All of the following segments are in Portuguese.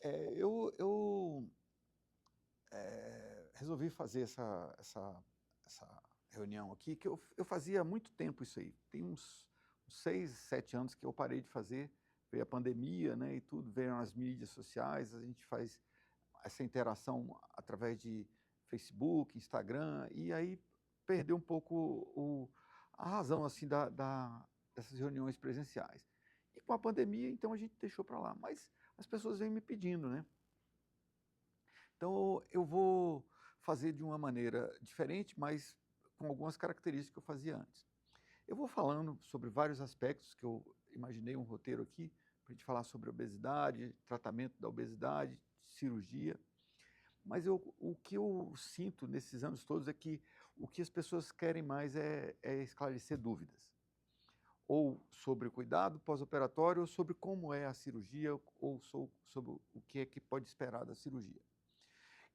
Eu resolvi fazer essa reunião aqui, que eu fazia há muito tempo isso aí. Tem uns 6, 7 anos que eu parei de fazer, veio a pandemia, né, e tudo, veio as mídias sociais, a gente faz essa interação através de Facebook, Instagram, e aí perdeu um pouco a razão assim dessas reuniões presenciais. E com a pandemia, então a gente deixou para lá. Mas as pessoas vêm me pedindo, né? Então eu vou fazer de uma maneira diferente, mas com algumas características que eu fazia antes. Eu vou falando sobre vários aspectos que eu imaginei um roteiro aqui, para a gente falar sobre obesidade, tratamento da obesidade, cirurgia. Mas o que eu sinto nesses anos todos é que o que as pessoas querem mais é esclarecer dúvidas. Ou sobre o cuidado pós-operatório, ou sobre como é a cirurgia, ou sobre o que é que pode esperar da cirurgia.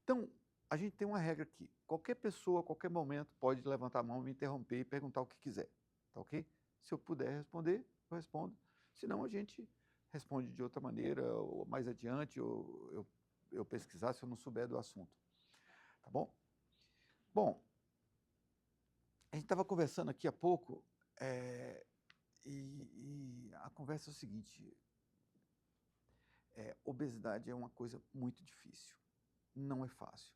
Então, a gente tem uma regra aqui. Qualquer pessoa, a qualquer momento, pode levantar a mão, me interromper e perguntar o que quiser. Tá ok? Se eu puder responder, eu respondo. Se não, a gente responde de outra maneira, ou mais adiante, ou eu pesquisar se eu não souber do assunto. Tá bom? Bom, a gente estava conversando aqui há pouco, e a conversa é o seguinte: obesidade é uma coisa muito difícil, não é fácil.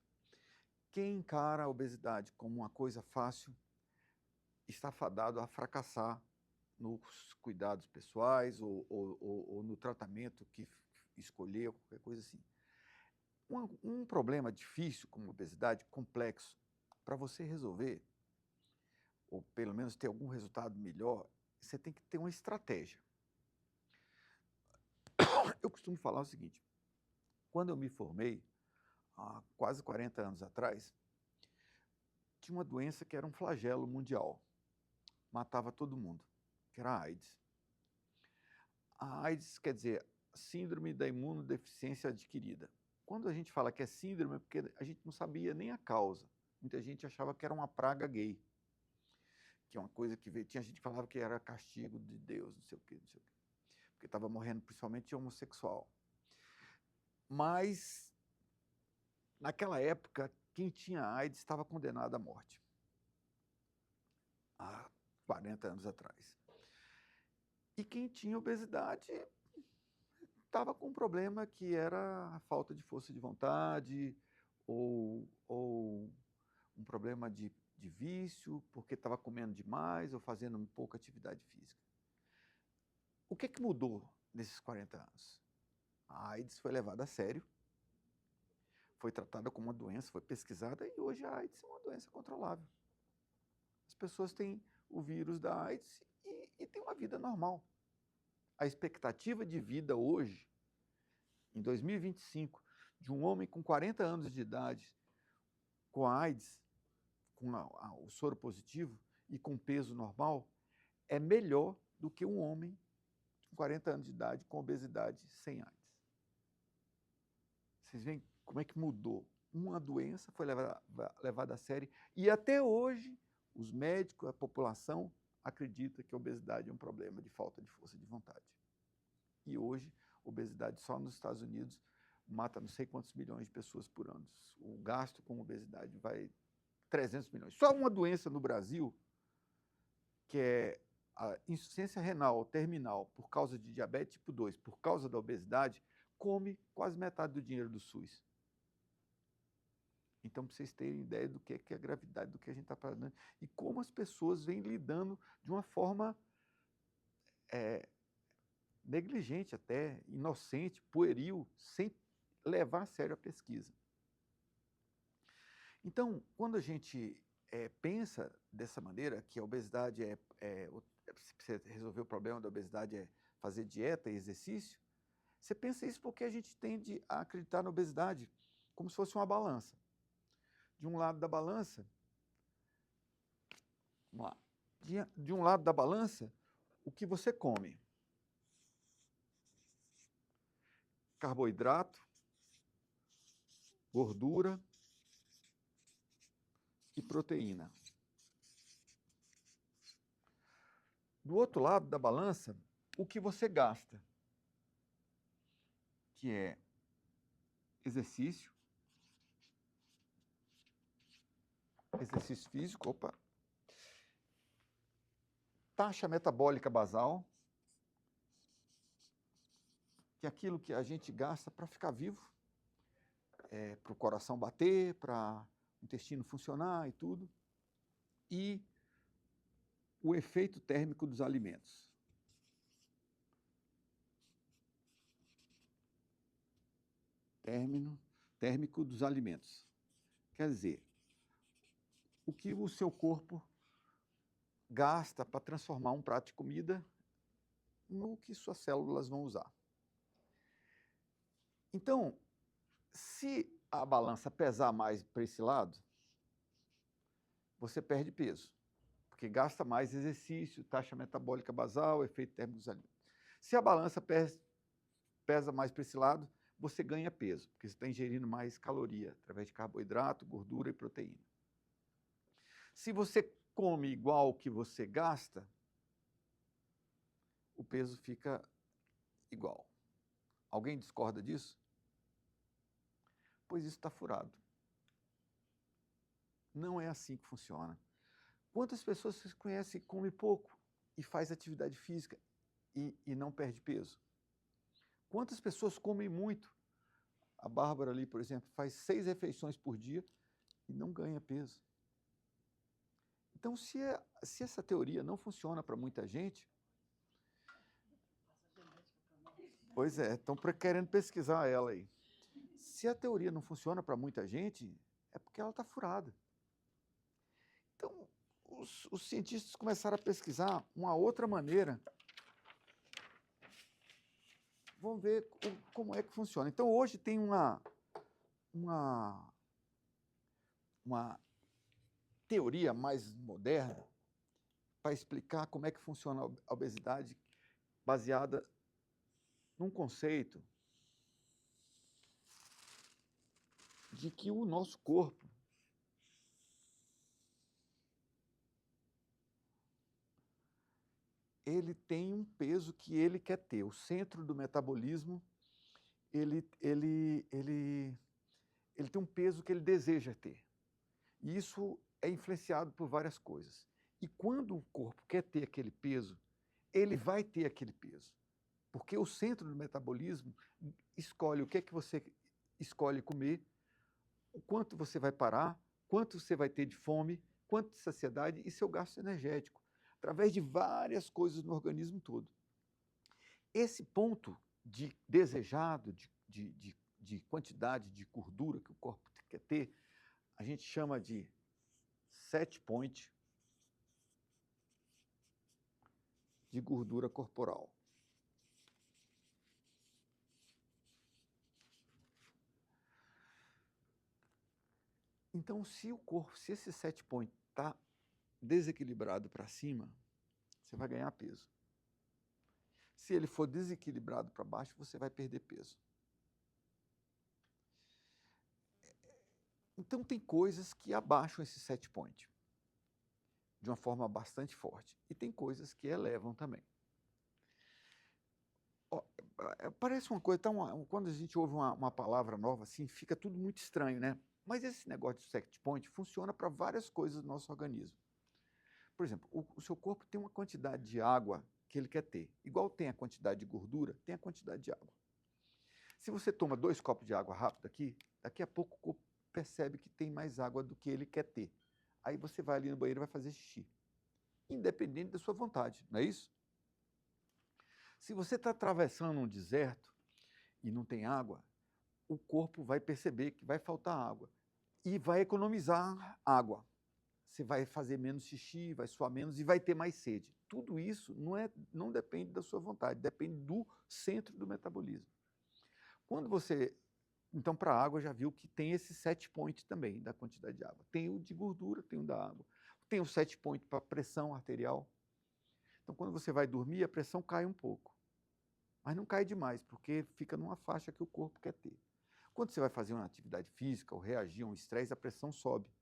Quem encara a obesidade como uma coisa fácil está fadado a fracassar nos cuidados pessoais ou no tratamento que escolher, qualquer coisa assim. Um problema difícil como obesidade, complexo, para você resolver, ou pelo menos ter algum resultado melhor, você tem que ter uma estratégia. Eu costumo falar o seguinte: quando eu me formei, há quase 40 anos atrás, tinha uma doença que era um flagelo mundial, matava todo mundo, que era a AIDS. A AIDS quer dizer síndrome da imunodeficiência adquirida. Quando a gente fala que é síndrome, é porque a gente não sabia nem a causa. Muita gente achava que era uma praga gay, que é uma coisa que veio. Tinha gente que falava que era castigo de Deus, não sei o quê, não sei o quê, porque estava morrendo principalmente homossexual. Mas, naquela época, quem tinha AIDS estava condenado à morte, há 40 anos atrás. E quem tinha obesidade estava com um problema que era a falta de força de vontade ou um problema de vício, porque estava comendo demais ou fazendo pouca atividade física. O que mudou nesses 40 anos? A AIDS foi levada a sério, foi tratada como uma doença, foi pesquisada e hoje a AIDS é uma doença controlável. As pessoas têm o vírus da AIDS e têm uma vida normal. A expectativa de vida hoje, em 2025, de um homem com 40 anos de idade, com a AIDS, com o soro positivo e com peso normal, é melhor do que um homem com 40 anos de idade com obesidade sem AIDS. Vocês veem como é que mudou? Uma doença foi levada a sério e até hoje os médicos, a população acredita que a obesidade é um problema de falta de força de vontade. E hoje, obesidade só nos Estados Unidos mata não sei quantos milhões de pessoas por ano. O gasto com obesidade vai 300 milhões. Só uma doença no Brasil, que é a insuficiência renal terminal por causa de diabetes tipo 2, por causa da obesidade, come quase metade do dinheiro do SUS. Então, para vocês terem ideia do que é a gravidade do que a gente está falando e como as pessoas vêm lidando de uma forma negligente até, inocente, pueril, sem levar a sério a pesquisa. Então, quando a gente pensa dessa maneira, que a obesidade se você resolver o problema da obesidade é fazer dieta e exercício, você pensa isso porque a gente tende a acreditar na obesidade como se fosse uma balança. De um lado da balança, vamos lá, de um lado da balança, o que você come. Carboidrato, gordura e proteína. Do outro lado da balança, o que você gasta, que é exercício físico, opa, taxa metabólica basal, que é aquilo que a gente gasta para ficar vivo, para o coração bater, para o intestino funcionar e tudo, e o efeito térmico dos alimentos. Térmico dos alimentos. Quer dizer, o que o seu corpo gasta para transformar um prato de comida no que suas células vão usar. Então, se a balança pesar mais para esse lado, você perde peso, porque gasta mais exercício, taxa metabólica basal, efeito térmico dos alimentos. Se a balança pesa mais para esse lado, você ganha peso, porque você está ingerindo mais caloria, através de carboidrato, gordura e proteína. Se você come igual o que você gasta, o peso fica igual. Alguém discorda disso? Pois isso está furado. Não é assim que funciona. Quantas pessoas você conhece que come pouco e faz atividade física e não perde peso? Quantas pessoas comem muito? A Bárbara ali, por exemplo, faz 6 refeições por dia e não ganha peso. Então, se essa teoria não funciona para muita gente, pois é, estão querendo pesquisar ela aí. Se a teoria não funciona para muita gente, é porque ela está furada. Então, os cientistas começaram a pesquisar uma outra maneira. Vamos ver como é que funciona. Então, hoje tem uma teoria mais moderna para explicar como é que funciona a obesidade, baseada num conceito de que o nosso corpo ele tem um peso que ele quer ter. O centro do metabolismo, ele tem um peso que ele deseja ter. E isso é influenciado por várias coisas. E quando o corpo quer ter aquele peso, ele vai ter aquele peso. Porque o centro do metabolismo escolhe o que é que você escolhe comer, o quanto você vai parar, quanto você vai ter de fome, quanto de saciedade e seu gasto energético, através de várias coisas no organismo todo. Esse ponto de desejado, de quantidade de gordura que o corpo quer ter, a gente chama de set point de gordura corporal. Então, se esse set point está desequilibrado para cima, você vai ganhar peso. Se ele for desequilibrado para baixo, você vai perder peso. Então, tem coisas que abaixam esse set point de uma forma bastante forte. E tem coisas que elevam também. Parece uma coisa, quando a gente ouve uma palavra nova assim, fica tudo muito estranho, né? Mas esse negócio de set point funciona para várias coisas do nosso organismo. Por exemplo, o seu corpo tem uma quantidade de água que ele quer ter. Igual tem a quantidade de gordura, tem a quantidade de água. Se você toma 2 copos de água rápido aqui, daqui a pouco o corpo percebe que tem mais água do que ele quer ter. Aí você vai ali no banheiro e vai fazer xixi. Independente da sua vontade, não é isso? Se você está atravessando um deserto e não tem água, o corpo vai perceber que vai faltar água e vai economizar água. Você vai fazer menos xixi, vai suar menos e vai ter mais sede. Tudo isso não depende da sua vontade, depende do centro do metabolismo. Quando você... Então, para a água, já viu que tem esse set point também, da quantidade de água. Tem o de gordura, tem o da água. Tem o set point para pressão arterial. Então, quando você vai dormir, a pressão cai um pouco. Mas não cai demais, porque fica numa faixa que o corpo quer ter. Quando você vai fazer uma atividade física ou reagir a um estresse, a pressão sobe.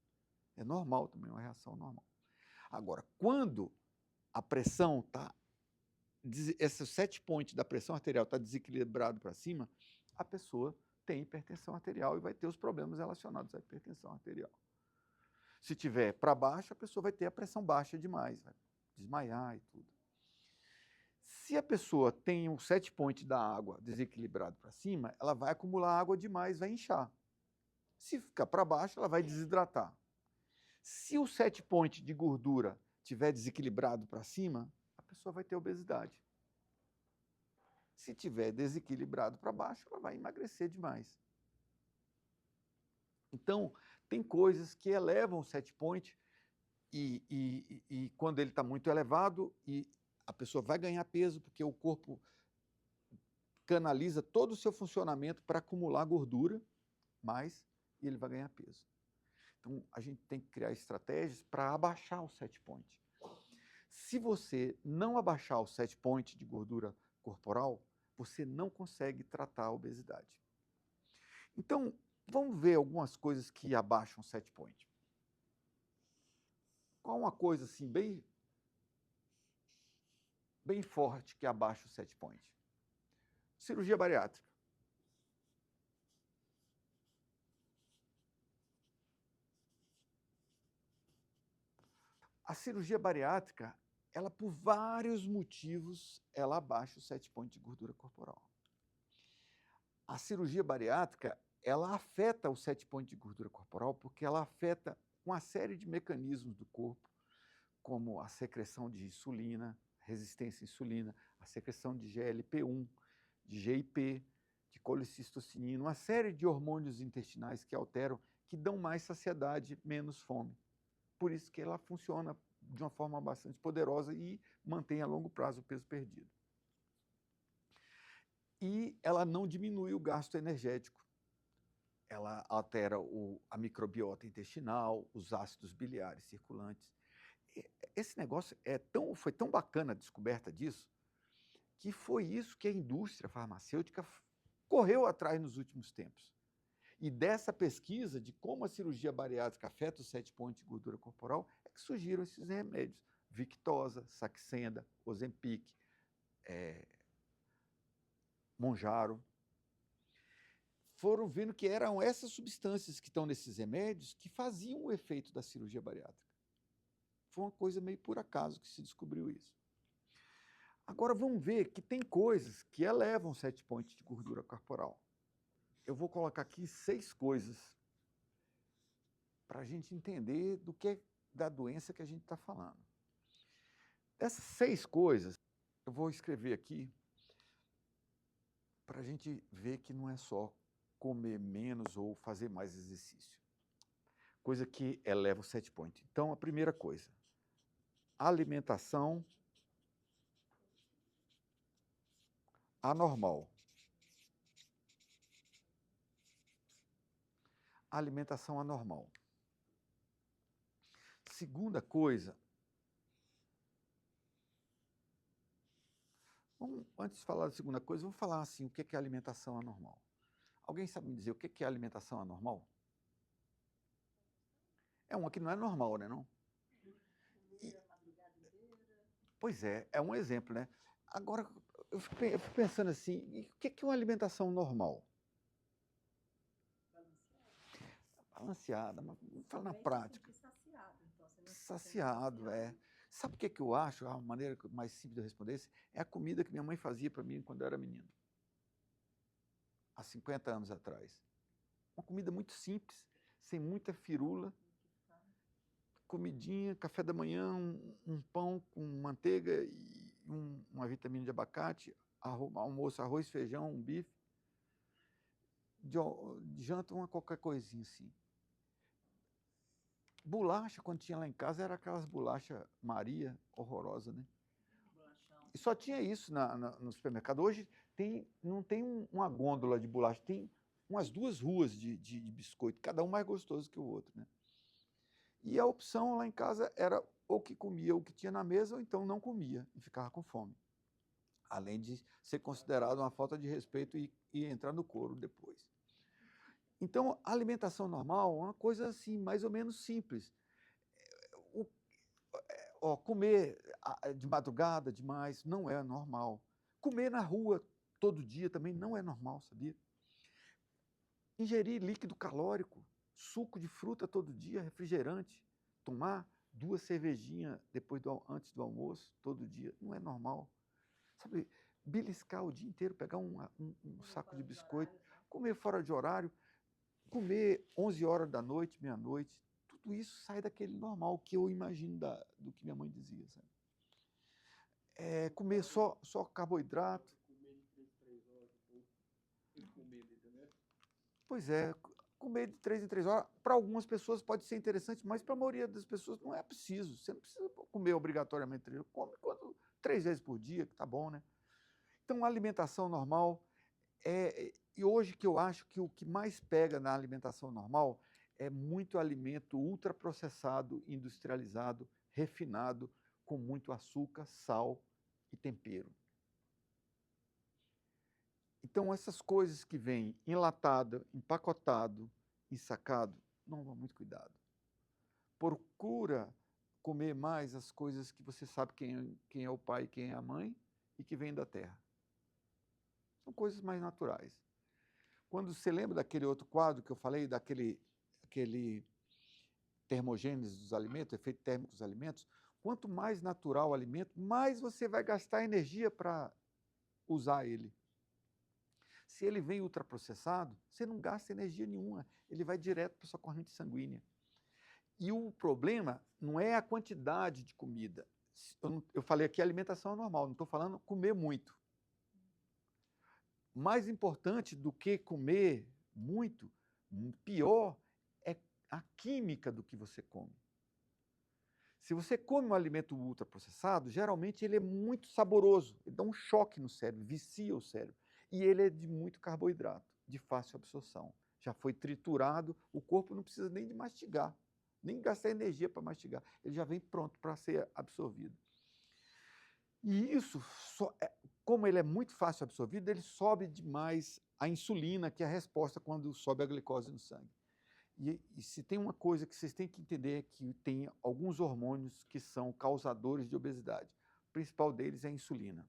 É normal também, uma reação normal. Agora, quando a pressão está... Esse set point da pressão arterial está desequilibrado para cima, a pessoa tem hipertensão arterial e vai ter os problemas relacionados à hipertensão arterial. Se tiver para baixo, a pessoa vai ter a pressão baixa demais, vai desmaiar e tudo. Se a pessoa tem um set point da água desequilibrado para cima, ela vai acumular água demais, vai inchar. Se ficar para baixo, ela vai desidratar. Se o set point de gordura tiver desequilibrado para cima, a pessoa vai ter obesidade. Se tiver desequilibrado para baixo, ela vai emagrecer demais. Então, tem coisas que elevam o set point e quando ele está muito elevado, e a pessoa vai ganhar peso, porque o corpo canaliza todo o seu funcionamento para acumular gordura, e ele vai ganhar peso. Então, a gente tem que criar estratégias para abaixar o set point. Se você não abaixar o set point de gordura corporal, você não consegue tratar a obesidade. Então, vamos ver algumas coisas que abaixam o set point. Qual uma coisa assim bem forte que abaixa o set point? Cirurgia bariátrica. A cirurgia bariátrica, ela por vários motivos, ela abaixa o set point de gordura corporal. A cirurgia bariátrica, ela afeta o set point de gordura corporal porque ela afeta uma série de mecanismos do corpo, como a secreção de insulina, resistência à insulina, a secreção de GLP-1, de GIP, de colicistocinina, uma série de hormônios intestinais que alteram, que dão mais saciedade, menos fome. Por isso que ela funciona de uma forma bastante poderosa e mantém a longo prazo o peso perdido. E ela não diminui o gasto energético. Ela altera a microbiota intestinal, os ácidos biliares circulantes. Esse negócio foi tão bacana a descoberta disso, que foi isso que a indústria farmacêutica correu atrás nos últimos tempos. E dessa pesquisa de como a cirurgia bariátrica afeta o set point de gordura corporal, é que surgiram esses remédios. Victoza, Saxenda, Ozempic, Mounjaro. Foram vendo que eram essas substâncias que estão nesses remédios que faziam o efeito da cirurgia bariátrica. Foi uma coisa meio por acaso que se descobriu isso. Agora vamos ver que tem coisas que elevam o set point de gordura corporal. Eu vou colocar aqui 6 coisas para a gente entender do que é da doença que a gente está falando. Dessas 6 coisas, eu vou escrever aqui para a gente ver que não é só comer menos ou fazer mais exercício. Coisa que eleva o set point. Então, a primeira coisa, alimentação anormal. Alimentação anormal. Segunda coisa, antes de falar da segunda coisa, vamos falar assim, o que é alimentação anormal? Alguém sabe me dizer o que é alimentação anormal? É uma que não é normal, né, não? Pois é um exemplo, né? Agora, eu fico pensando assim, o que é uma alimentação normal? Balanceada, mas vamos falar na prática. Saciado, é. Sabe o que eu acho? A maneira mais simples de eu responder isso é a comida que minha mãe fazia para mim quando eu era menino. Há 50 anos atrás. Uma comida muito simples, sem muita firula. Comidinha, café da manhã, um pão com manteiga e uma vitamina de abacate, almoço, arroz, feijão, um bife. De janta, qualquer coisinha assim. Bolacha, quando tinha lá em casa, era aquelas bolachas Maria, horrorosa, né? E só tinha isso no supermercado. Hoje não tem uma gôndola de bolacha, tem umas 2 ruas de biscoito, cada um mais gostoso que o outro, né? E a opção lá em casa era ou que comia o que tinha na mesa, ou então não comia e ficava com fome. Além de ser considerado uma falta de respeito e entrar no couro depois. Então, a alimentação normal é uma coisa assim, mais ou menos simples. Comer de madrugada demais não é normal. Comer na rua todo dia também não é normal, sabia? Ingerir líquido calórico, suco de fruta todo dia, refrigerante, tomar 2 cervejinhas antes do almoço, todo dia, não é normal. Sabe, beliscar o dia inteiro, pegar um saco de biscoito, comer fora de horário, comer 11 horas da noite, meia-noite, tudo isso sai daquele normal que eu imagino do que minha mãe dizia. Sabe? Comer só carboidrato. Pois é, comer de 3 em 3 horas, para algumas pessoas pode ser interessante, mas para a maioria das pessoas não é preciso. Você não precisa comer obrigatoriamente 3 horas, come 3 vezes por dia, que tá bom, né? Então, a alimentação normal e hoje que eu acho que o que mais pega na alimentação normal é muito alimento ultraprocessado, industrializado, refinado, com muito açúcar, sal e tempero. Então, essas coisas que vêm enlatado, empacotado, ensacado, não, muito cuidado. Procura comer mais as coisas que você sabe quem é o pai e quem é a mãe e que vem da terra. São coisas mais naturais. Quando você lembra daquele outro quadro que eu falei, aquele termogênese dos alimentos, efeito térmico dos alimentos, quanto mais natural o alimento, mais você vai gastar energia para usar ele. Se ele vem ultraprocessado, você não gasta energia nenhuma, ele vai direto para a sua corrente sanguínea. E o problema não é a quantidade de comida. Eu falei aqui alimentação normal, não estou falando comer muito. Mais importante do que comer muito, pior, é a química do que você come. Se você come um alimento ultraprocessado, geralmente ele é muito saboroso, ele dá um choque no cérebro, vicia o cérebro. E ele é de muito carboidrato, de fácil absorção. Já foi triturado, o corpo não precisa nem de mastigar, nem gastar energia para mastigar. Ele já vem pronto para ser absorvido. E isso, como ele é muito fácil absorvido, ele sobe demais a insulina, que é a resposta quando sobe a glicose no sangue. E se tem uma coisa que vocês têm que entender é que tem alguns hormônios que são causadores de obesidade. O principal deles é a insulina.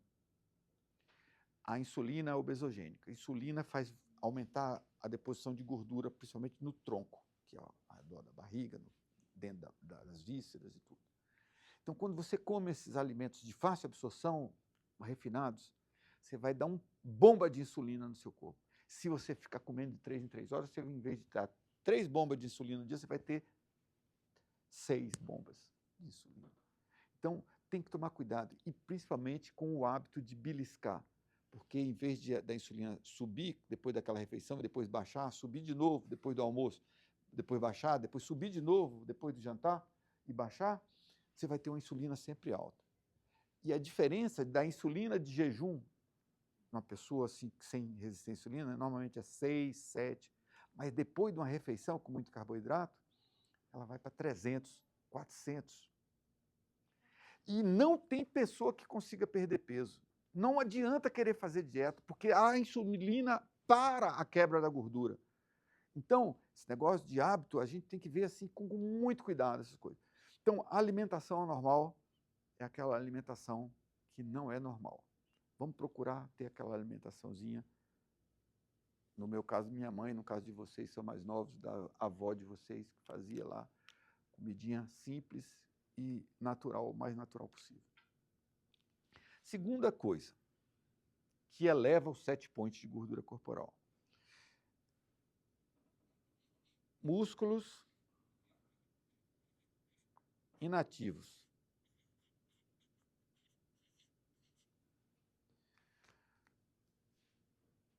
A insulina é obesogênica. A insulina faz aumentar a deposição de gordura, principalmente no tronco, que é ao redor da barriga, dentro das vísceras e tudo. Então, quando você come esses alimentos de fácil absorção, refinados, você vai dar uma bomba de insulina no seu corpo. Se você ficar comendo de 3 em 3 horas, você, em vez de dar 3 bombas de insulina no dia, você vai ter 6 bombas de insulina. Então, tem que tomar cuidado, e principalmente com o hábito de beliscar, porque em vez da insulina subir depois daquela refeição, depois baixar, subir de novo depois do almoço, depois baixar, depois subir de novo depois do jantar e baixar, você vai ter uma insulina sempre alta. E a diferença da insulina de jejum, uma pessoa assim, sem resistência à insulina, normalmente é 6, 7, mas depois de uma refeição com muito carboidrato, ela vai para 300, 400. E não tem pessoa que consiga perder peso. Não adianta querer fazer dieta, porque a insulina para a quebra da gordura. Então, esse negócio de hábito, a gente tem que ver assim com muito cuidado essas coisas. Então, a alimentação normal é aquela alimentação que não é normal. Vamos procurar ter aquela alimentaçãozinha. No meu caso, minha mãe, no caso de vocês, são mais novos, da avó de vocês, que fazia lá comidinha simples e natural, o mais natural possível. Segunda coisa, que eleva os 7 pontos de gordura corporal. Músculos inativos.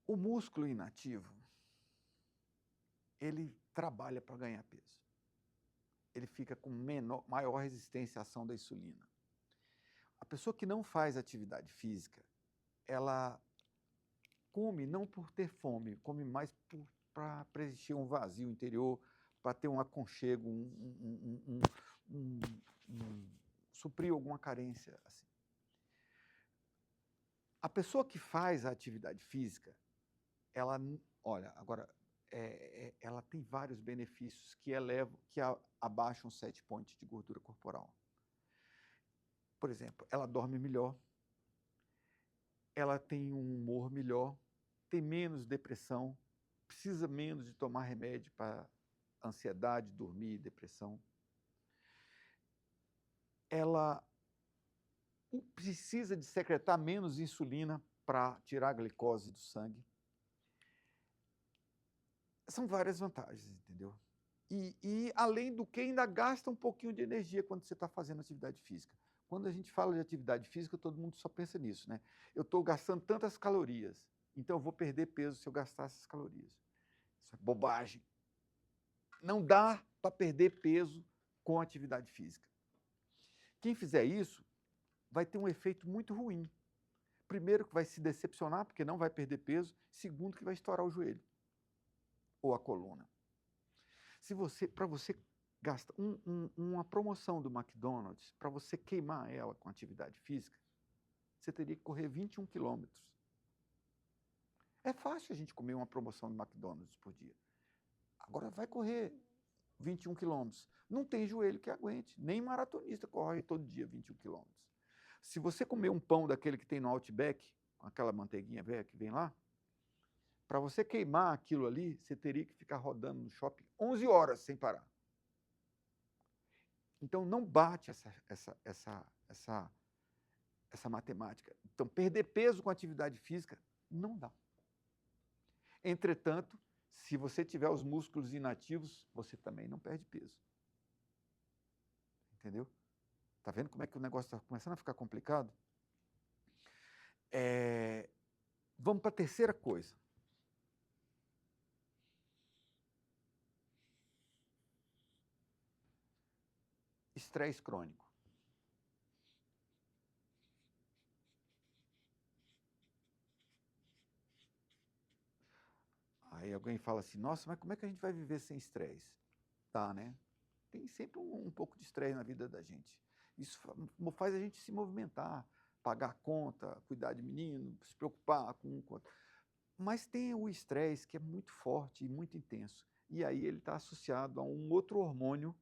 O músculo inativo, ele trabalha para ganhar peso. Ele fica com maior resistência à ação da insulina. A pessoa que não faz atividade física, ela come não por ter fome, come mais para preencher um vazio interior, para ter um aconchego, suprir alguma carência. Assim. A pessoa que faz a atividade física, ela, olha, agora, ela tem vários benefícios que abaixam 7 pontos de gordura corporal. Por exemplo, ela dorme melhor, ela tem um humor melhor, tem menos depressão, precisa menos de tomar remédio para ansiedade, dormir, depressão. Ela precisa de secretar menos insulina para tirar a glicose do sangue. São várias vantagens, entendeu? E além do que, ainda gasta um pouquinho de energia quando você está fazendo atividade física. Quando a gente fala de atividade física, todo mundo só pensa nisso, né? Eu estou gastando tantas calorias, então eu vou perder peso se eu gastar essas calorias. Isso é bobagem. Não dá para perder peso com atividade física. Quem fizer isso vai ter um efeito muito ruim. Primeiro, que vai se decepcionar, porque não vai perder peso. Segundo, que vai estourar o joelho ou a coluna. Para você gasta uma promoção do McDonald's, para você queimar ela com atividade física, você teria que correr 21 quilômetros. É fácil a gente comer uma promoção do McDonald's por dia. Agora vai correr 21 quilômetros. Não tem joelho que aguente. Nem maratonista corre todo dia 21 quilômetros. Se você comer um pão daquele que tem no Outback, com aquela manteiguinha velha que vem lá, para você queimar aquilo ali, você teria que ficar rodando no shopping 11 horas sem parar. Então, não bate essa matemática. Então, perder peso com atividade física não dá. Entretanto, se você tiver os músculos inativos, você também não perde peso. Entendeu? Está vendo como é que o negócio está começando a ficar complicado? Vamos para a terceira coisa. Estresse crônico. Aí alguém fala assim, nossa, mas como é que a gente vai viver sem estresse? Tá, né? Tem sempre um pouco de estresse na vida da gente. Isso faz a gente se movimentar, pagar conta, cuidar de menino, se preocupar com um com outro. Mas tem o estresse que é muito forte e muito intenso. E aí ele está associado a um outro hormônio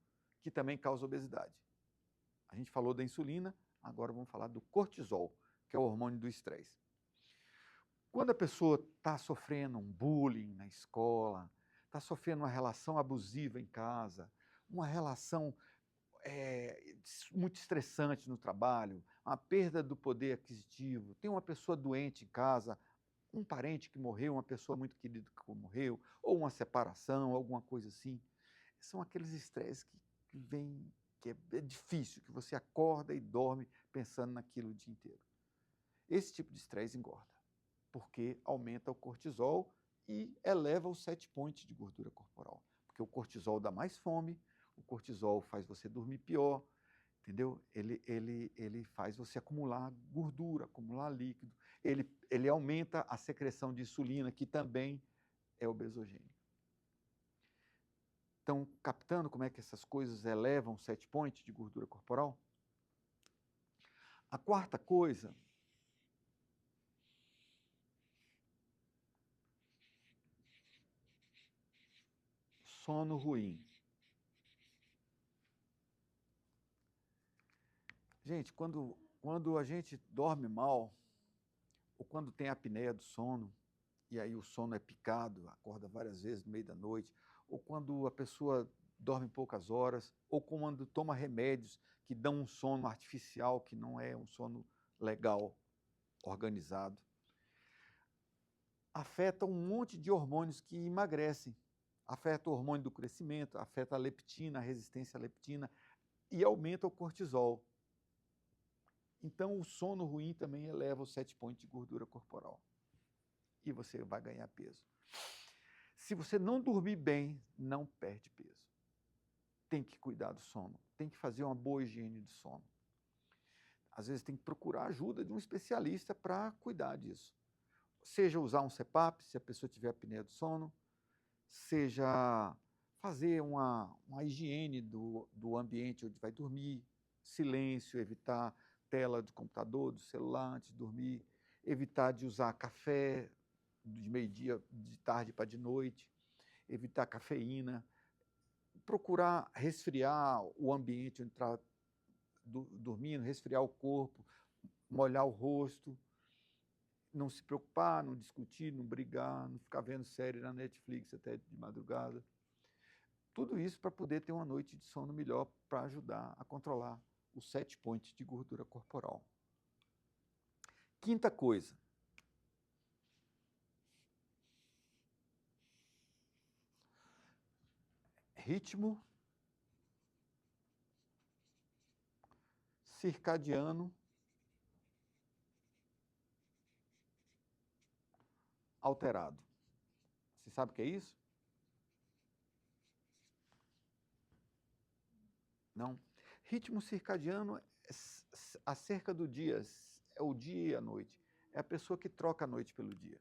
que também causa obesidade. A gente falou da insulina, agora vamos falar do cortisol, que é o hormônio do estresse. Quando a pessoa está sofrendo um bullying na escola, está sofrendo uma relação abusiva em casa, uma relação muito estressante no trabalho, a perda do poder aquisitivo, tem uma pessoa doente em casa, um parente que morreu, uma pessoa muito querida que morreu, ou uma separação, alguma coisa assim. São aqueles estresses que vêm, que é difícil, que você acorda e dorme pensando naquilo o dia inteiro. Esse tipo de estresse engorda, porque aumenta o cortisol e eleva o set point de gordura corporal. Porque o cortisol dá mais fome, o cortisol faz você dormir pior, entendeu? Ele faz você acumular gordura, acumular líquido. Ele aumenta a secreção de insulina, que também é obesogênico. Estão captando como é que essas coisas elevam o set point de gordura corporal? A quarta coisa, sono ruim. Gente, quando a gente dorme mal, ou quando tem apneia do sono, e aí o sono é picado, acorda várias vezes no meio da noite, ou quando a pessoa dorme poucas horas, ou quando toma remédios que dão um sono artificial, que não é um sono legal, organizado, afeta um monte de hormônios que emagrecem. Afeta o hormônio do crescimento, afeta a leptina, a resistência à leptina, e aumenta o cortisol. Então, o sono ruim também eleva o set point de gordura corporal. E você vai ganhar peso. Se você não dormir bem, não perde peso. Tem que cuidar do sono, tem que fazer uma boa higiene do sono. Às vezes tem que procurar ajuda de um especialista para cuidar disso. Seja usar um CPAP, se a pessoa tiver apneia do sono, seja fazer uma higiene do ambiente onde vai dormir, silêncio, evitar tela do computador, do celular antes de dormir, evitar de usar café de meio-dia, de tarde para de noite, evitar cafeína, procurar resfriar o ambiente onde está dormindo, resfriar o corpo, molhar o rosto, não se preocupar, não discutir, não brigar, não ficar vendo série na Netflix até de madrugada. Tudo isso para poder ter uma noite de sono melhor, para ajudar a controlar os 7 pontos de gordura corporal. Quinta coisa. Ritmo circadiano alterado. Você sabe o que é isso? Não. Ritmo circadiano é acerca do dia, é o dia e a noite. É a pessoa que troca a noite pelo dia.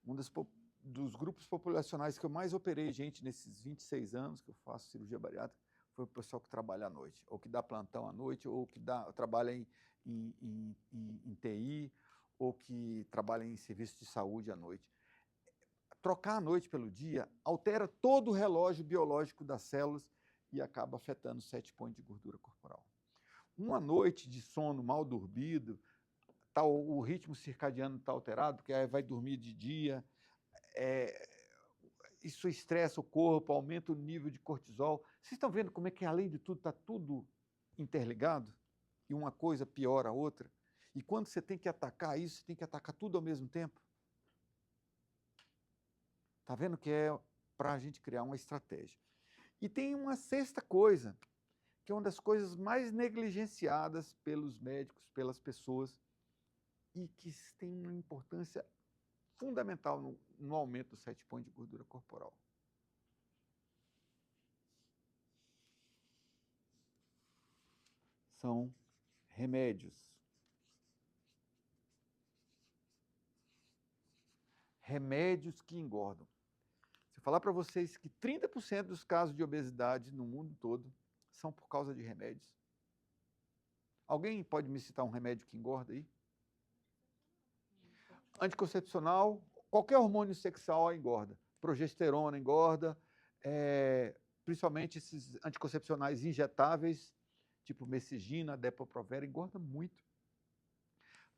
Um dos grupos populacionais que eu mais operei gente nesses 26 anos que eu faço cirurgia bariátrica foi o pessoal que trabalha à noite, ou que dá plantão à noite, ou que trabalha em TI, ou que trabalha em serviço de saúde à noite. Trocar a noite pelo dia altera todo o relógio biológico das células e acaba afetando os 7 pontos de gordura corporal. Uma noite de sono mal dormido, o ritmo circadiano está alterado, porque aí vai dormir de dia, isso estressa o corpo, aumenta o nível de cortisol. Vocês estão vendo como é que, além de tudo, está tudo interligado? E uma coisa piora a outra? E quando você tem que atacar isso, você tem que atacar tudo ao mesmo tempo? Está vendo que é para a gente criar uma estratégia. E tem uma sexta coisa, que é uma das coisas mais negligenciadas pelos médicos, pelas pessoas, e que tem uma importância fundamental no aumento dos 7 pontos de gordura corporal. São remédios. Remédios que engordam. Se eu falar para vocês que 30% dos casos de obesidade no mundo todo são por causa de remédios. Alguém pode me citar um remédio que engorda aí? Anticoncepcional, qualquer hormônio sexual engorda. Progesterona engorda, principalmente esses anticoncepcionais injetáveis, tipo Mesigina, Depo-Provera, engorda muito.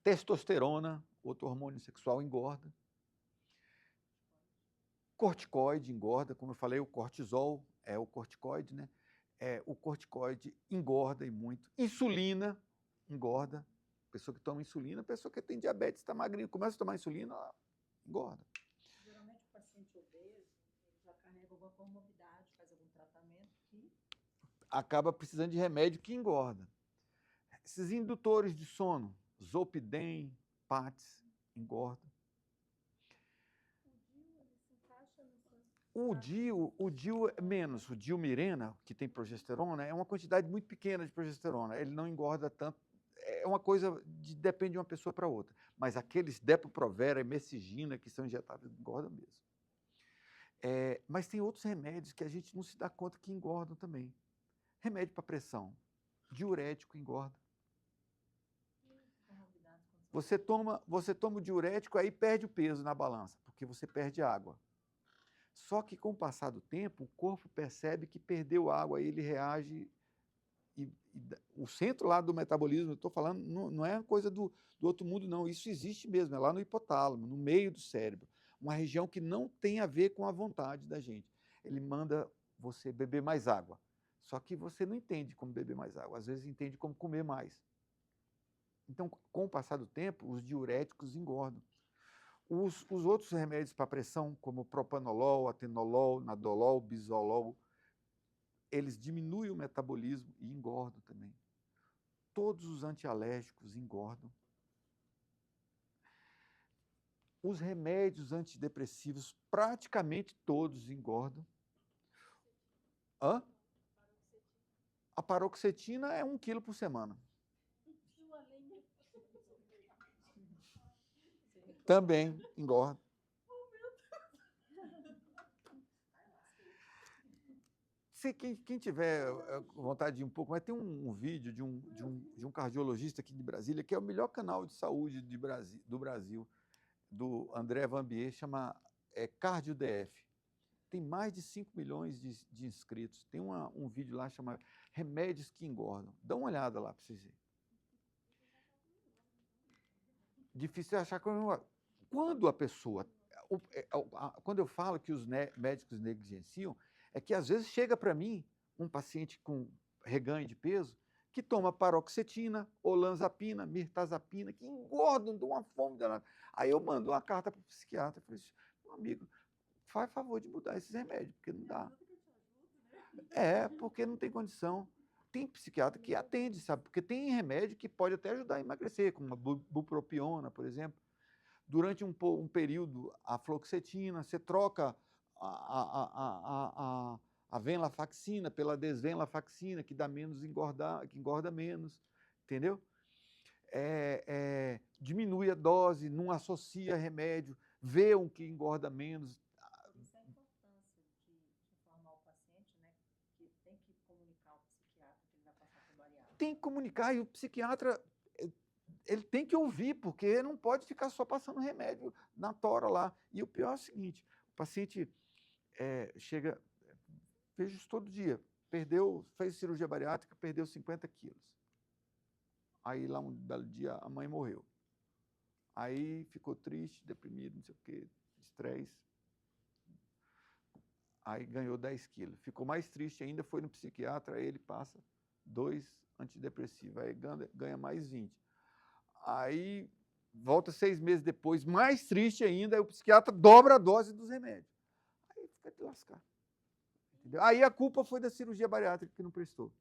Testosterona, outro hormônio sexual, engorda. Corticoide engorda, como eu falei, o cortisol é o corticoide, né? O corticoide engorda e muito. Insulina engorda. Pessoa que toma insulina, pessoa que tem diabetes, está magrinho, começa a tomar insulina, ela engorda. Geralmente o paciente obeso, ele já carrega alguma comorbidade, faz algum tratamento que acaba precisando de remédio que engorda. Esses indutores de sono, Zolpidem, Pax, engorda. O DIU é menos. O Dilmirena, que tem progesterona, é uma quantidade muito pequena de progesterona. Ele não engorda tanto. É uma coisa, depende de uma pessoa para outra. Mas aqueles Depo-Provera e Mesigina, que são injetáveis, engordam mesmo. Mas tem outros remédios que a gente não se dá conta que engordam também. Remédio para pressão. Diurético engorda. Você toma o diurético, aí perde o peso na balança, porque você perde água. Só que, com o passar do tempo, o corpo percebe que perdeu água, aí ele reage. O centro lá do metabolismo, eu estou falando, não é coisa do outro mundo, não. Isso existe mesmo, é lá no hipotálamo, no meio do cérebro. Uma região que não tem a ver com a vontade da gente. Ele manda você beber mais água. Só que você não entende como beber mais água, às vezes entende como comer mais. Então, com o passar do tempo, os diuréticos engordam. Os outros remédios para pressão, como propanolol, atenolol, nadolol, bisolol, eles diminuem o metabolismo e engordam também. Todos os antialérgicos engordam. Os remédios antidepressivos, praticamente todos engordam. Hã? A paroxetina é 1 quilo por semana. Também engorda. Se quem tiver vontade de ir um pouco, mas tem um vídeo de um cardiologista aqui de Brasília, que é o melhor canal de saúde do Brasil, do André Vambier, chama Cardio DF. Tem mais de 5 milhões de inscritos. Tem um vídeo lá chamado Remédios que Engordam. Dá uma olhada lá para vocês verem. difícil achar quando a pessoa... Quando eu falo que os médicos negligenciam, é que às vezes chega para mim um paciente com reganho de peso que toma paroxetina, olanzapina, mirtazapina, que engordam, dão uma fome danada. Aí eu mando uma carta para o psiquiatra e falei assim, meu amigo, faz favor de mudar esses remédios, porque não dá. Porque não tem condição. Tem psiquiatra que atende, sabe? Porque tem remédio que pode até ajudar a emagrecer, como a bupropiona, por exemplo. Durante um período, a fluoxetina, você troca a venlafaxina pela desvenlafaxina, que dá menos que engorda menos, entendeu? Diminui a dose, não associa remédio, vê um que engorda menos. Por isso a importância de informar o paciente, né, que tem que comunicar ao psiquiatra que ele vai passar por bariátrica. Tem que comunicar, e o psiquiatra ele tem que ouvir, porque não pode ficar só passando remédio na tora lá. E o pior é o seguinte, o paciente chega, vejo isso todo dia, fez cirurgia bariátrica, perdeu 50 quilos. Aí lá um belo dia a mãe morreu. Aí ficou triste, deprimido, não sei o quê, estresse. Aí ganhou 10 quilos. Ficou mais triste ainda, foi no psiquiatra, aí ele passa 2 antidepressivos, aí ganha mais 20. Aí volta 6 meses depois, mais triste ainda, aí o psiquiatra dobra a dose dos remédios. Aí fica de lascar. Entendeu? Aí a culpa foi da cirurgia bariátrica que não prestou.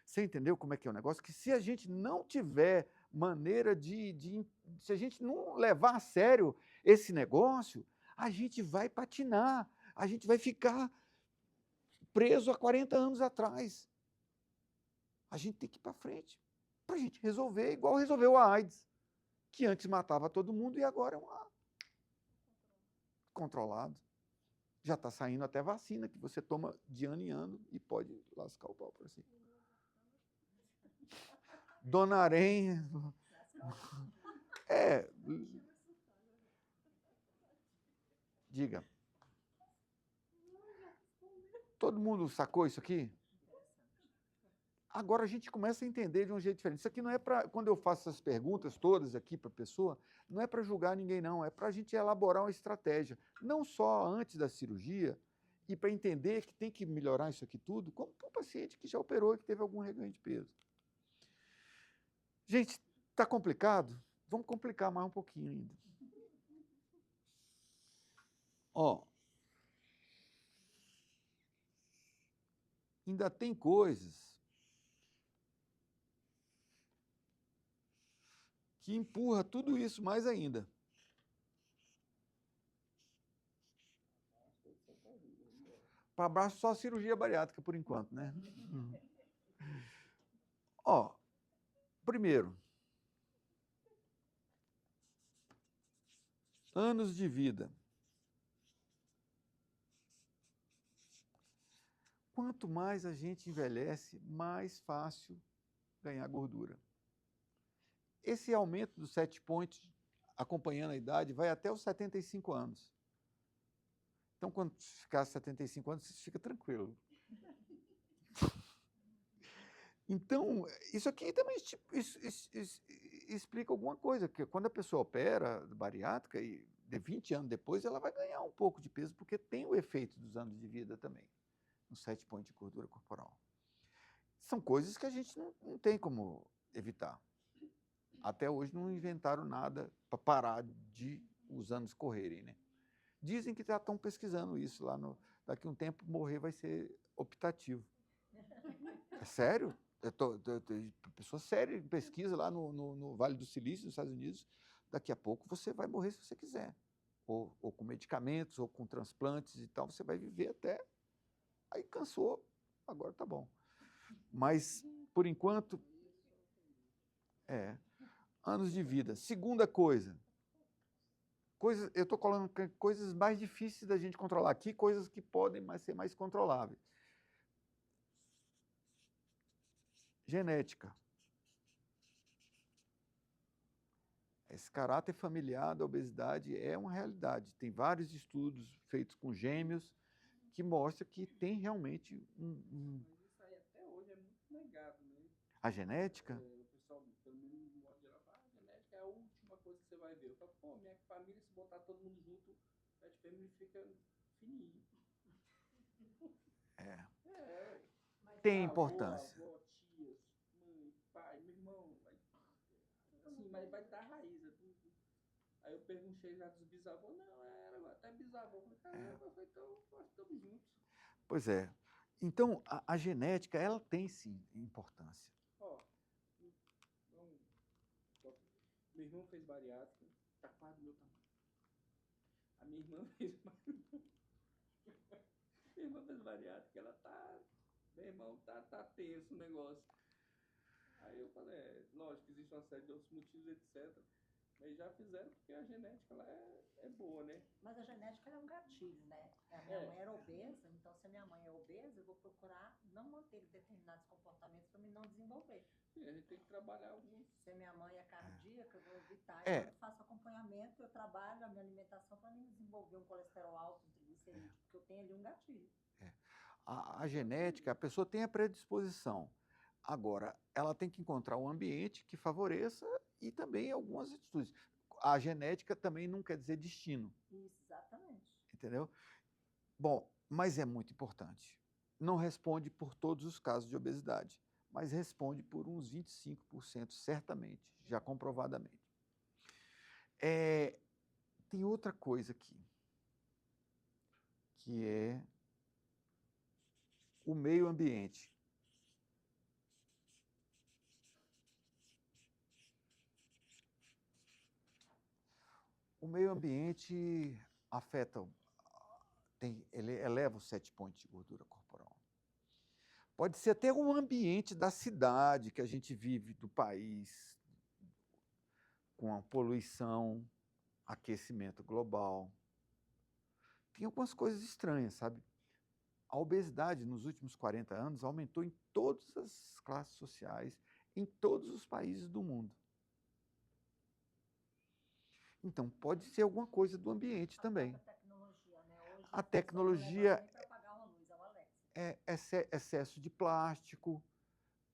Você entendeu como é que é o negócio? Que se a gente não tiver maneira se a gente não levar a sério esse negócio, a gente vai patinar, a gente vai ficar preso há 40 anos atrás. A gente tem que ir para frente, para a gente resolver, igual resolveu a AIDS, que antes matava todo mundo e agora é controlado. Já está saindo até vacina, que você toma de ano em ano e pode lascar o pau para si. Dona Arenha. Diga. Todo mundo sacou isso aqui? Agora a gente começa a entender de um jeito diferente. Isso aqui não é para, quando eu faço essas perguntas todas aqui para a pessoa, não é para julgar ninguém, não. É para a gente elaborar uma estratégia. Não só antes da cirurgia, e para entender que tem que melhorar isso aqui tudo, como para o paciente que já operou e que teve algum reganho de peso. Gente, está complicado? Vamos complicar mais um pouquinho ainda. Ainda tem coisas que empurra tudo isso mais ainda. Para baixo só cirurgia bariátrica por enquanto, né? Primeiro, anos de vida. Quanto mais a gente envelhece, mais fácil ganhar gordura. Esse aumento dos 7 pontos, acompanhando a idade, vai até os 75 anos. Então, quando ficar 75 anos, você fica tranquilo. Então, isso aqui também explica alguma coisa, que quando a pessoa opera bariátrica, e de 20 anos depois, ela vai ganhar um pouco de peso, porque tem o efeito dos anos de vida também, nos 7 pontos de gordura corporal. São coisas que a gente não tem como evitar. Até hoje não inventaram nada para parar de os anos correrem, né? Dizem que já estão pesquisando isso lá daqui a um tempo morrer vai ser optativo. É sério? Pessoa séria em pesquisa lá no Vale do Silício, nos Estados Unidos, daqui a pouco você vai morrer se você quiser. Ou com medicamentos, ou com transplantes e tal, você vai viver até... Aí cansou, agora tá bom. Mas, por enquanto, anos de vida. Segunda coisa, eu estou colocando coisas mais difíceis da gente controlar aqui, coisas que podem ser mais controláveis. Genética. Esse caráter familiar da obesidade é uma realidade. Tem vários estudos feitos com gêmeos que mostram que tem realmente Isso aí até hoje é muito negado, né? A genética? O pessoal, pelo menos, no modo geral, fala, a genética é a última coisa que você pô, minha família, se botar todo mundo junto, Fat Family fica fininho. É. É, Mas Tem avô, importância. avó, tias, mãe, pai, meu irmão, vai, assim, mas vai dar raiz, é tudo. Aí eu perguntei já dos bisavôs, não, era até bisavô. Eu falei, caramba, foi tão, nós estamos juntos. Pois é. Então, a genética, ela tem, sim, importância. Ó, não, meu irmão fez bariátrica, tá quase do meu tamanho. A minha irmã fez minha irmã fez bariátrica, ela tá, meu irmão tá tenso o negócio. Aí eu falei, lógico, existe uma série de outros motivos, etc. Mas já fizeram porque a genética ela é boa, né? Mas a genética é um gatilho, né? A minha mãe era obesa, então se a minha mãe é obesa, eu vou procurar não manter determinados comportamentos para me não desenvolver. Sim, a gente tem que trabalhar alguns. Se a minha mãe é cardíaca, eu vou evitar. É. Eu faço acompanhamento, eu trabalho a minha alimentação para não desenvolver um colesterol alto, um triglicerídeo, porque eu tenho ali um gatilho. A genética, a pessoa tem a predisposição. Agora, ela tem que encontrar um ambiente que favoreça e também algumas atitudes. A genética também não quer dizer destino, Isso, exatamente. entendeu? Bom, mas é muito importante. Não responde por todos os casos de obesidade, mas responde por uns 25%, certamente, já comprovadamente. Tem outra coisa aqui, que é o meio ambiente. O meio ambiente afeta, ele eleva os 7 pontos de gordura corporal. Pode ser até um ambiente da cidade que a gente vive, do país, com a poluição, aquecimento global. Tem algumas coisas estranhas, sabe? A obesidade nos últimos 40 anos aumentou em todas as classes sociais, em todos os países do mundo. Então, pode ser alguma coisa do ambiente também. A tecnologia, né? Hoje, A tecnologia para apagar uma luz, é o Alexa. é excesso de plástico,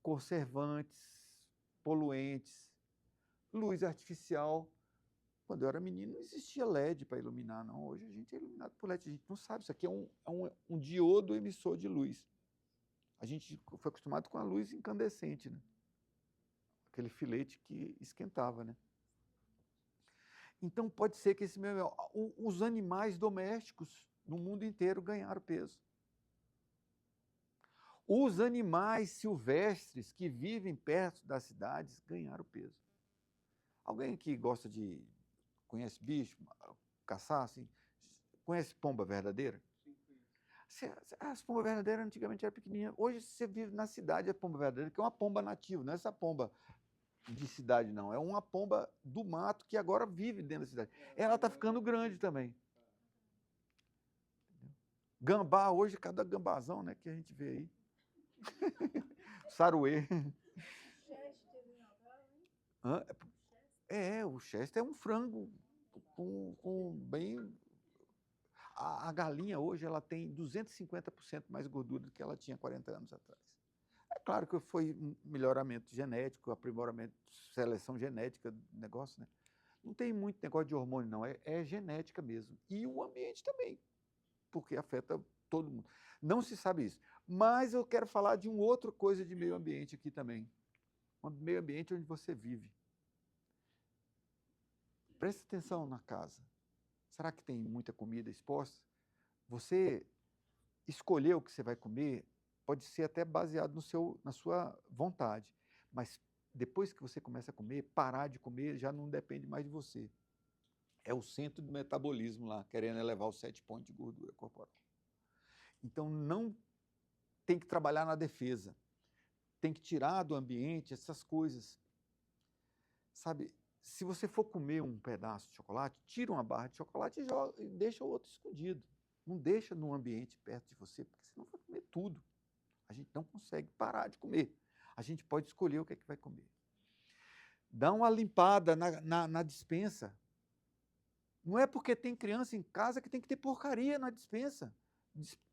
conservantes, poluentes, luz artificial. Quando eu era menino, não existia LED para iluminar, não. Hoje a gente é iluminado por LED. A gente não sabe, isso aqui é um diodo emissor de luz. A gente foi acostumado com a luz incandescente, né? Aquele filete que esquentava, né? Então, pode ser que os animais domésticos no mundo inteiro ganharam peso. Os animais silvestres que vivem perto das cidades ganharam peso. Alguém que gosta conhece bicho, caçar, assim, conhece pomba verdadeira? Sim. As pombas verdadeiras antigamente eram pequenininhas. Hoje você vive na cidade, a pomba verdadeira, que é uma pomba nativa, não é essa pomba de cidade, não. É uma pomba do mato que agora vive dentro da cidade. Ela está ficando grande também. Gambá, hoje, cada gambazão, né, que a gente vê aí. Saruê. O Chester é um frango com bem... A galinha hoje ela tem 250% mais gordura do que ela tinha 40 anos atrás. É claro que foi um melhoramento genético, aprimoramento, seleção genética do negócio, né? Não tem muito negócio de hormônio, não. É genética mesmo. E o ambiente também, porque afeta todo mundo. Não se sabe isso. Mas eu quero falar de uma outra coisa de meio ambiente aqui também. Um meio ambiente onde você vive. Preste atenção na casa. Será que tem muita comida exposta? Você escolher o que você vai comer pode ser até baseado na sua vontade, mas depois que você começa a comer, parar de comer já não depende mais de você. É o centro do metabolismo lá, querendo elevar os 7 pontos de gordura corporal. Então, não tem que trabalhar na defesa. Tem que tirar do ambiente essas coisas. Sabe, se você for comer um pedaço de chocolate, tira uma barra de chocolate e deixa o outro escondido. Não deixa no ambiente perto de você, porque senão vai comer tudo. A gente não consegue parar de comer. A gente pode escolher o que é que vai comer. Dá uma limpada na despensa. Não é porque tem criança em casa que tem que ter porcaria na despensa.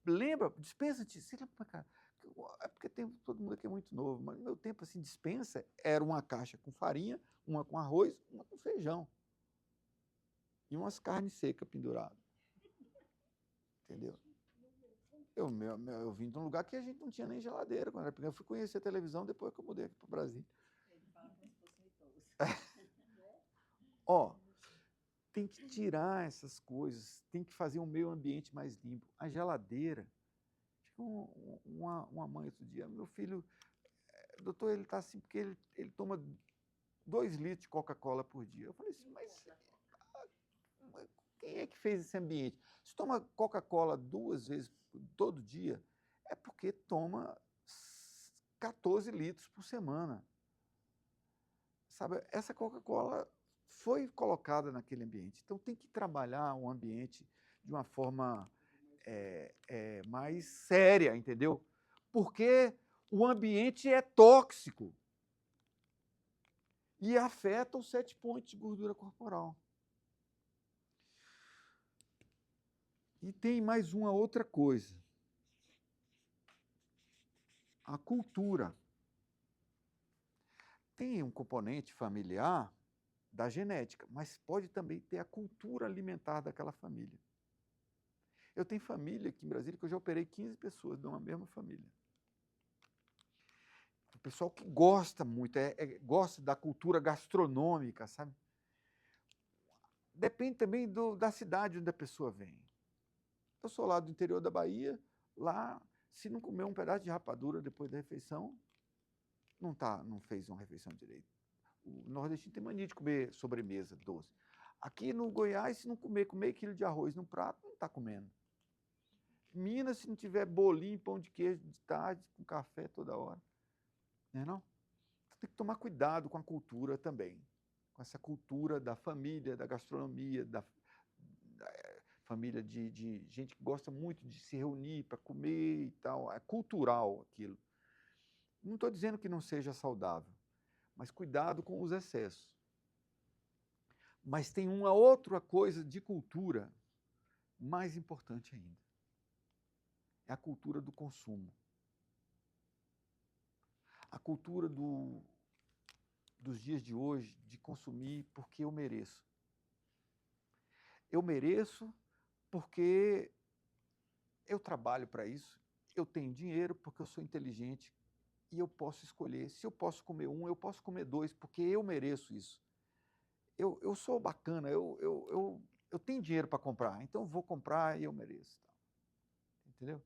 Lembra? Despensa, você lembra, cara? É porque todo mundo aqui é muito novo, mas no meu tempo, assim, despensa era uma caixa com farinha, uma com arroz, uma com feijão. e umas carnes secas penduradas. Entendeu? Eu vim de um lugar que a gente não tinha nem geladeira quando era pequeno. Eu fui conhecer a televisão depois que eu mudei aqui para o Brasil. Ele fala como se fosse um idoso. Ó, tem que tirar essas coisas, tem que fazer um meio ambiente mais limpo. A geladeira, uma mãe outro dia, meu filho, doutor, ele está assim porque ele toma 2 litros de Coca-Cola por dia. Eu falei assim, mas quem é que fez esse ambiente? Se toma Coca-Cola 2 vezes todo dia, é porque toma 14 litros por semana. Sabe, essa Coca-Cola foi colocada naquele ambiente. Então, tem que trabalhar o ambiente de uma forma mais séria, entendeu? Porque o ambiente é tóxico e afeta os 7 pontos de gordura corporal. E tem mais uma outra coisa. A cultura. Tem um componente familiar da genética, mas pode também ter a cultura alimentar daquela família. Eu tenho família aqui em Brasília que eu já operei 15 pessoas de uma mesma família. O pessoal que gosta muito, gosta da cultura gastronômica, sabe? Depende também da cidade onde a pessoa vem. Eu sou lá do interior da Bahia, lá, se não comer um pedaço de rapadura depois da refeição, não fez uma refeição direito. O nordestino tem mania de comer sobremesa doce. Aqui no Goiás, se não comer com meio quilo de arroz no prato, não está comendo. Minas, se não tiver bolinho, pão de queijo de tarde, com café toda hora. Não é não? Então, tem que tomar cuidado com a cultura também. Com essa cultura da família, da gastronomia, da família de gente que gosta muito de se reunir para comer e tal. É cultural aquilo. Não estou dizendo que não seja saudável, mas cuidado com os excessos. Mas tem uma outra coisa de cultura mais importante ainda. É a cultura do consumo. A cultura dos dias de hoje de consumir porque eu mereço. Eu mereço porque eu trabalho para isso, eu tenho dinheiro porque eu sou inteligente e eu posso escolher. Se eu posso comer um, eu posso comer 2, porque eu mereço isso. Eu sou bacana, eu tenho dinheiro para comprar, então eu vou comprar e eu mereço. Entendeu?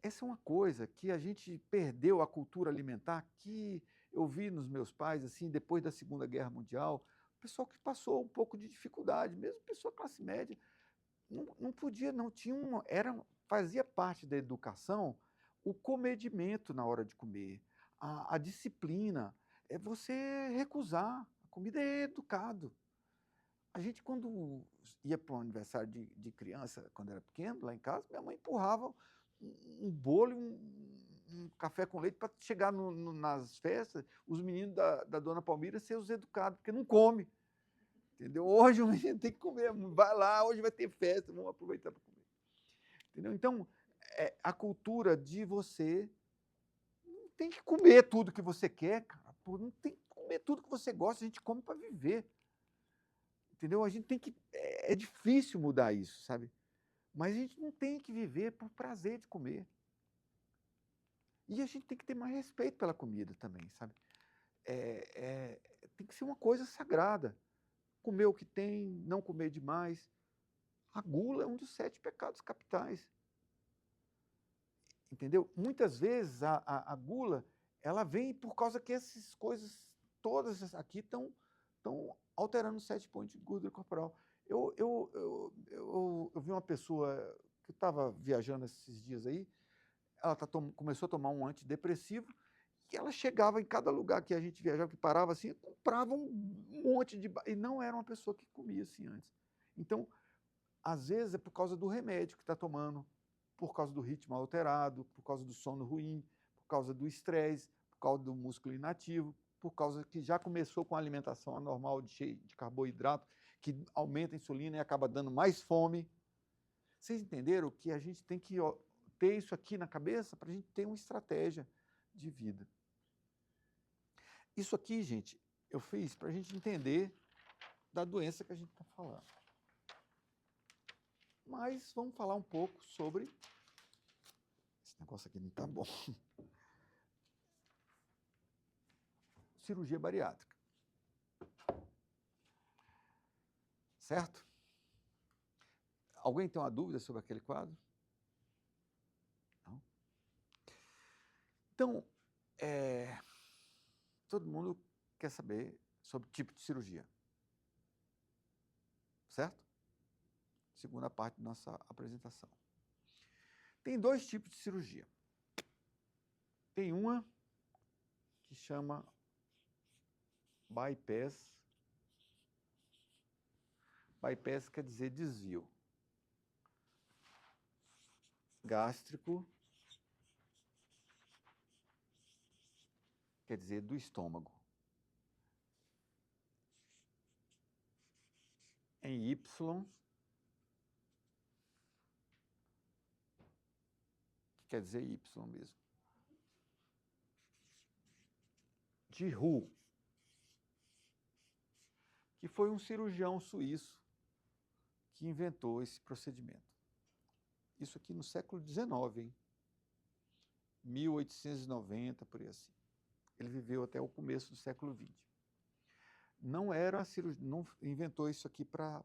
Essa é uma coisa que a gente perdeu a cultura alimentar, que eu vi nos meus pais, assim, depois da Segunda Guerra Mundial, o pessoal que passou um pouco de dificuldade, mesmo pessoa classe média, não podia, não tinha fazia parte da educação o comedimento na hora de comer, a disciplina, é você recusar, a comida é educado. A gente, quando ia para um aniversário de criança, quando era pequeno, lá em casa, minha mãe empurrava um bolo e um café com leite para chegar nas festas, os meninos da Dona Palmira ser os educados, porque não come. Entendeu? Hoje o menino tem que comer, vai lá, hoje vai ter festa, vamos aproveitar para comer. Entendeu? Então, a cultura de você não tem que comer tudo que você quer, cara. Não tem que comer tudo que você gosta, a gente come para viver. Entendeu? A gente tem que. É difícil mudar isso, sabe? Mas a gente não tem que viver por prazer de comer. E a gente tem que ter mais respeito pela comida também, sabe? Tem que ser uma coisa sagrada. Comer o que tem, não comer demais. A gula é um dos 7 pecados capitais. Entendeu? Muitas vezes a gula ela vem por causa que essas coisas todas aqui estão alterando os 7 pontos de gordura corporal. Eu vi uma pessoa que estava viajando esses dias aí, ela começou a tomar um antidepressivo e ela chegava em cada lugar que a gente viajava, que parava assim, comprava um monte de... E não era uma pessoa que comia assim antes. Então, às vezes é por causa do remédio que está tomando, por causa do ritmo alterado, por causa do sono ruim, por causa do estresse, por causa do músculo inativo, por causa que já começou com a alimentação anormal cheia de carboidrato, que aumenta a insulina e acaba dando mais fome. Vocês entenderam que a gente tem que ter isso aqui na cabeça para a gente ter uma estratégia de vida. Isso aqui, gente, eu fiz para a gente entender da doença que a gente está falando. Mas vamos falar um pouco sobre... Esse negócio aqui não está bom. Cirurgia bariátrica. Certo? Alguém tem uma dúvida sobre aquele quadro? Não? Então, todo mundo quer saber sobre tipo de cirurgia. Certo? Segunda parte da nossa apresentação. Tem dois tipos de cirurgia. Tem uma que chama bypass. Bypass quer dizer desvio gástrico, quer dizer do estômago. Em Y, que quer dizer Y mesmo. De Roux, que foi um cirurgião suíço que inventou esse procedimento. Isso aqui no século XIX, hein? 1890, por aí assim. Ele viveu até o começo do século XX. Não era cirurgia, não inventou isso aqui para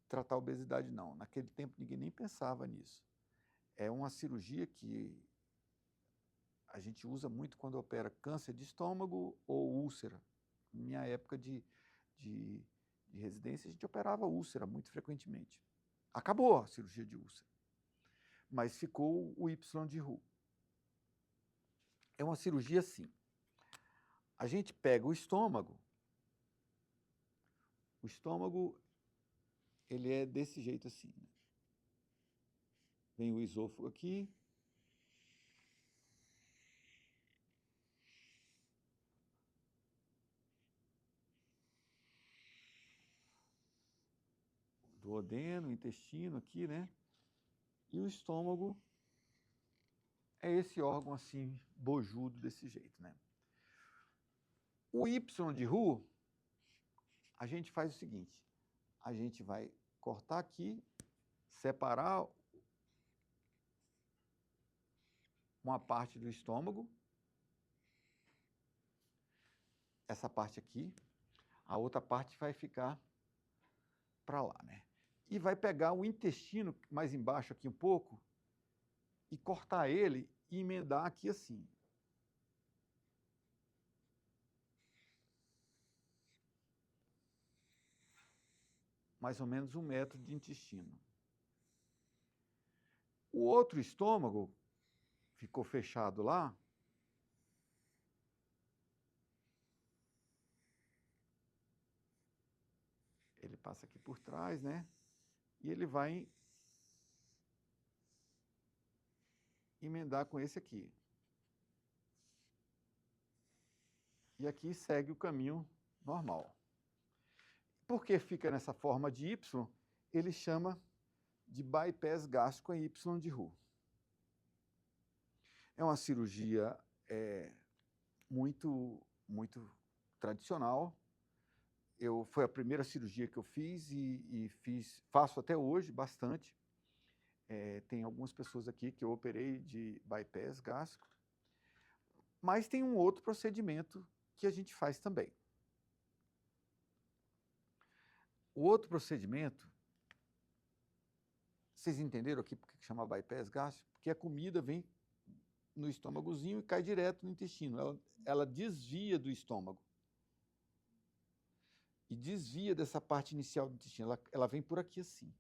tratar a obesidade, não. Naquele tempo ninguém nem pensava nisso. É uma cirurgia que a gente usa muito quando opera câncer de estômago ou úlcera. Na minha época de residência, a gente operava úlcera muito frequentemente. Acabou a cirurgia de úlcera, mas ficou o Y de Roux. É uma cirurgia assim. A gente pega o estômago ele é desse jeito assim. Né? Vem o esôfago aqui. Duodeno, intestino aqui, né? E o estômago é esse órgão assim, bojudo desse jeito, né? O Y de Roux, a gente faz o seguinte, a gente vai cortar aqui, separar uma parte do estômago, essa parte aqui, a outra parte vai ficar para lá, né? E vai pegar o intestino mais embaixo aqui um pouco e cortar ele e emendar aqui assim. Mais ou menos 1 metro de intestino. O outro estômago ficou fechado lá. Ele passa aqui por trás, né? E ele vai emendar com esse aqui. E aqui segue o caminho normal. Porque fica nessa forma de Y, ele chama de bypass gástrico em Y de Roux. É uma cirurgia muito tradicional. Foi a primeira cirurgia que eu fiz e faço até hoje bastante. Tem algumas pessoas aqui que eu operei de bypass gástrico. Mas tem um outro procedimento que a gente faz também. O outro procedimento, vocês entenderam aqui por que chama bypass gástrico? Porque a comida vem no estômagozinho e cai direto no intestino. Ela desvia do estômago. E desvia dessa parte inicial do intestino. Ela vem por aqui assim.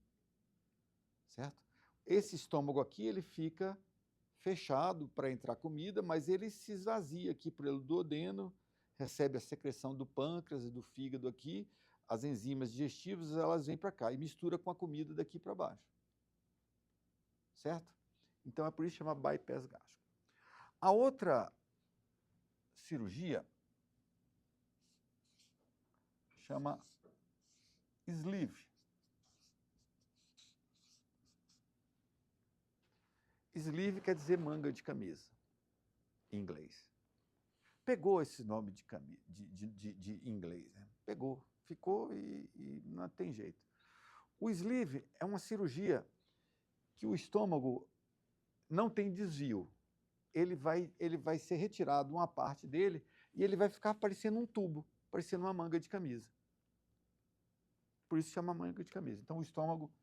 Certo? Esse estômago aqui, ele fica fechado para entrar comida, mas ele se esvazia aqui pelo duodeno, recebe a secreção do pâncreas e do fígado aqui, as enzimas digestivas, elas vêm para cá e mistura com a comida daqui para baixo. Certo? Então, é por isso que chama bypass gástrico. A outra cirurgia chama sleeve. Sleeve quer dizer manga de camisa, em inglês. pegou esse nome de inglês, né? Pegou, ficou e não tem jeito. O sleeve é uma cirurgia que o estômago não tem desvio. Ele vai ser retirado uma parte dele e ele vai ficar parecendo um tubo, parecendo uma manga de camisa. Por isso chama manga de camisa. Então, o estômago...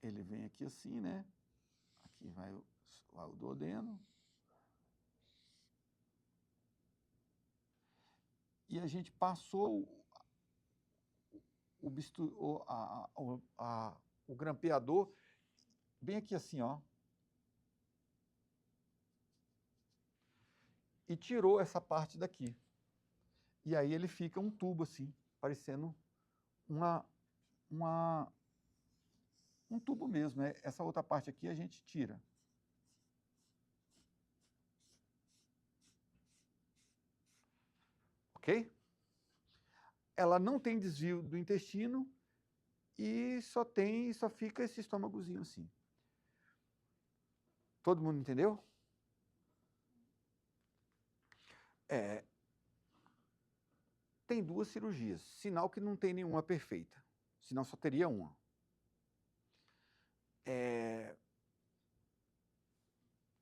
Ele vem aqui assim, né? Aqui vai o duodeno. E a gente passou o grampeador bem aqui assim, ó. E tirou essa parte daqui. E aí ele fica um tubo assim, parecendo um tubo mesmo, né? Essa outra parte aqui a gente tira. Ok? Ela não tem desvio do intestino e só fica esse estômagozinho assim. Todo mundo entendeu? Tem 2 cirurgias, sinal que não tem nenhuma perfeita, senão só teria uma.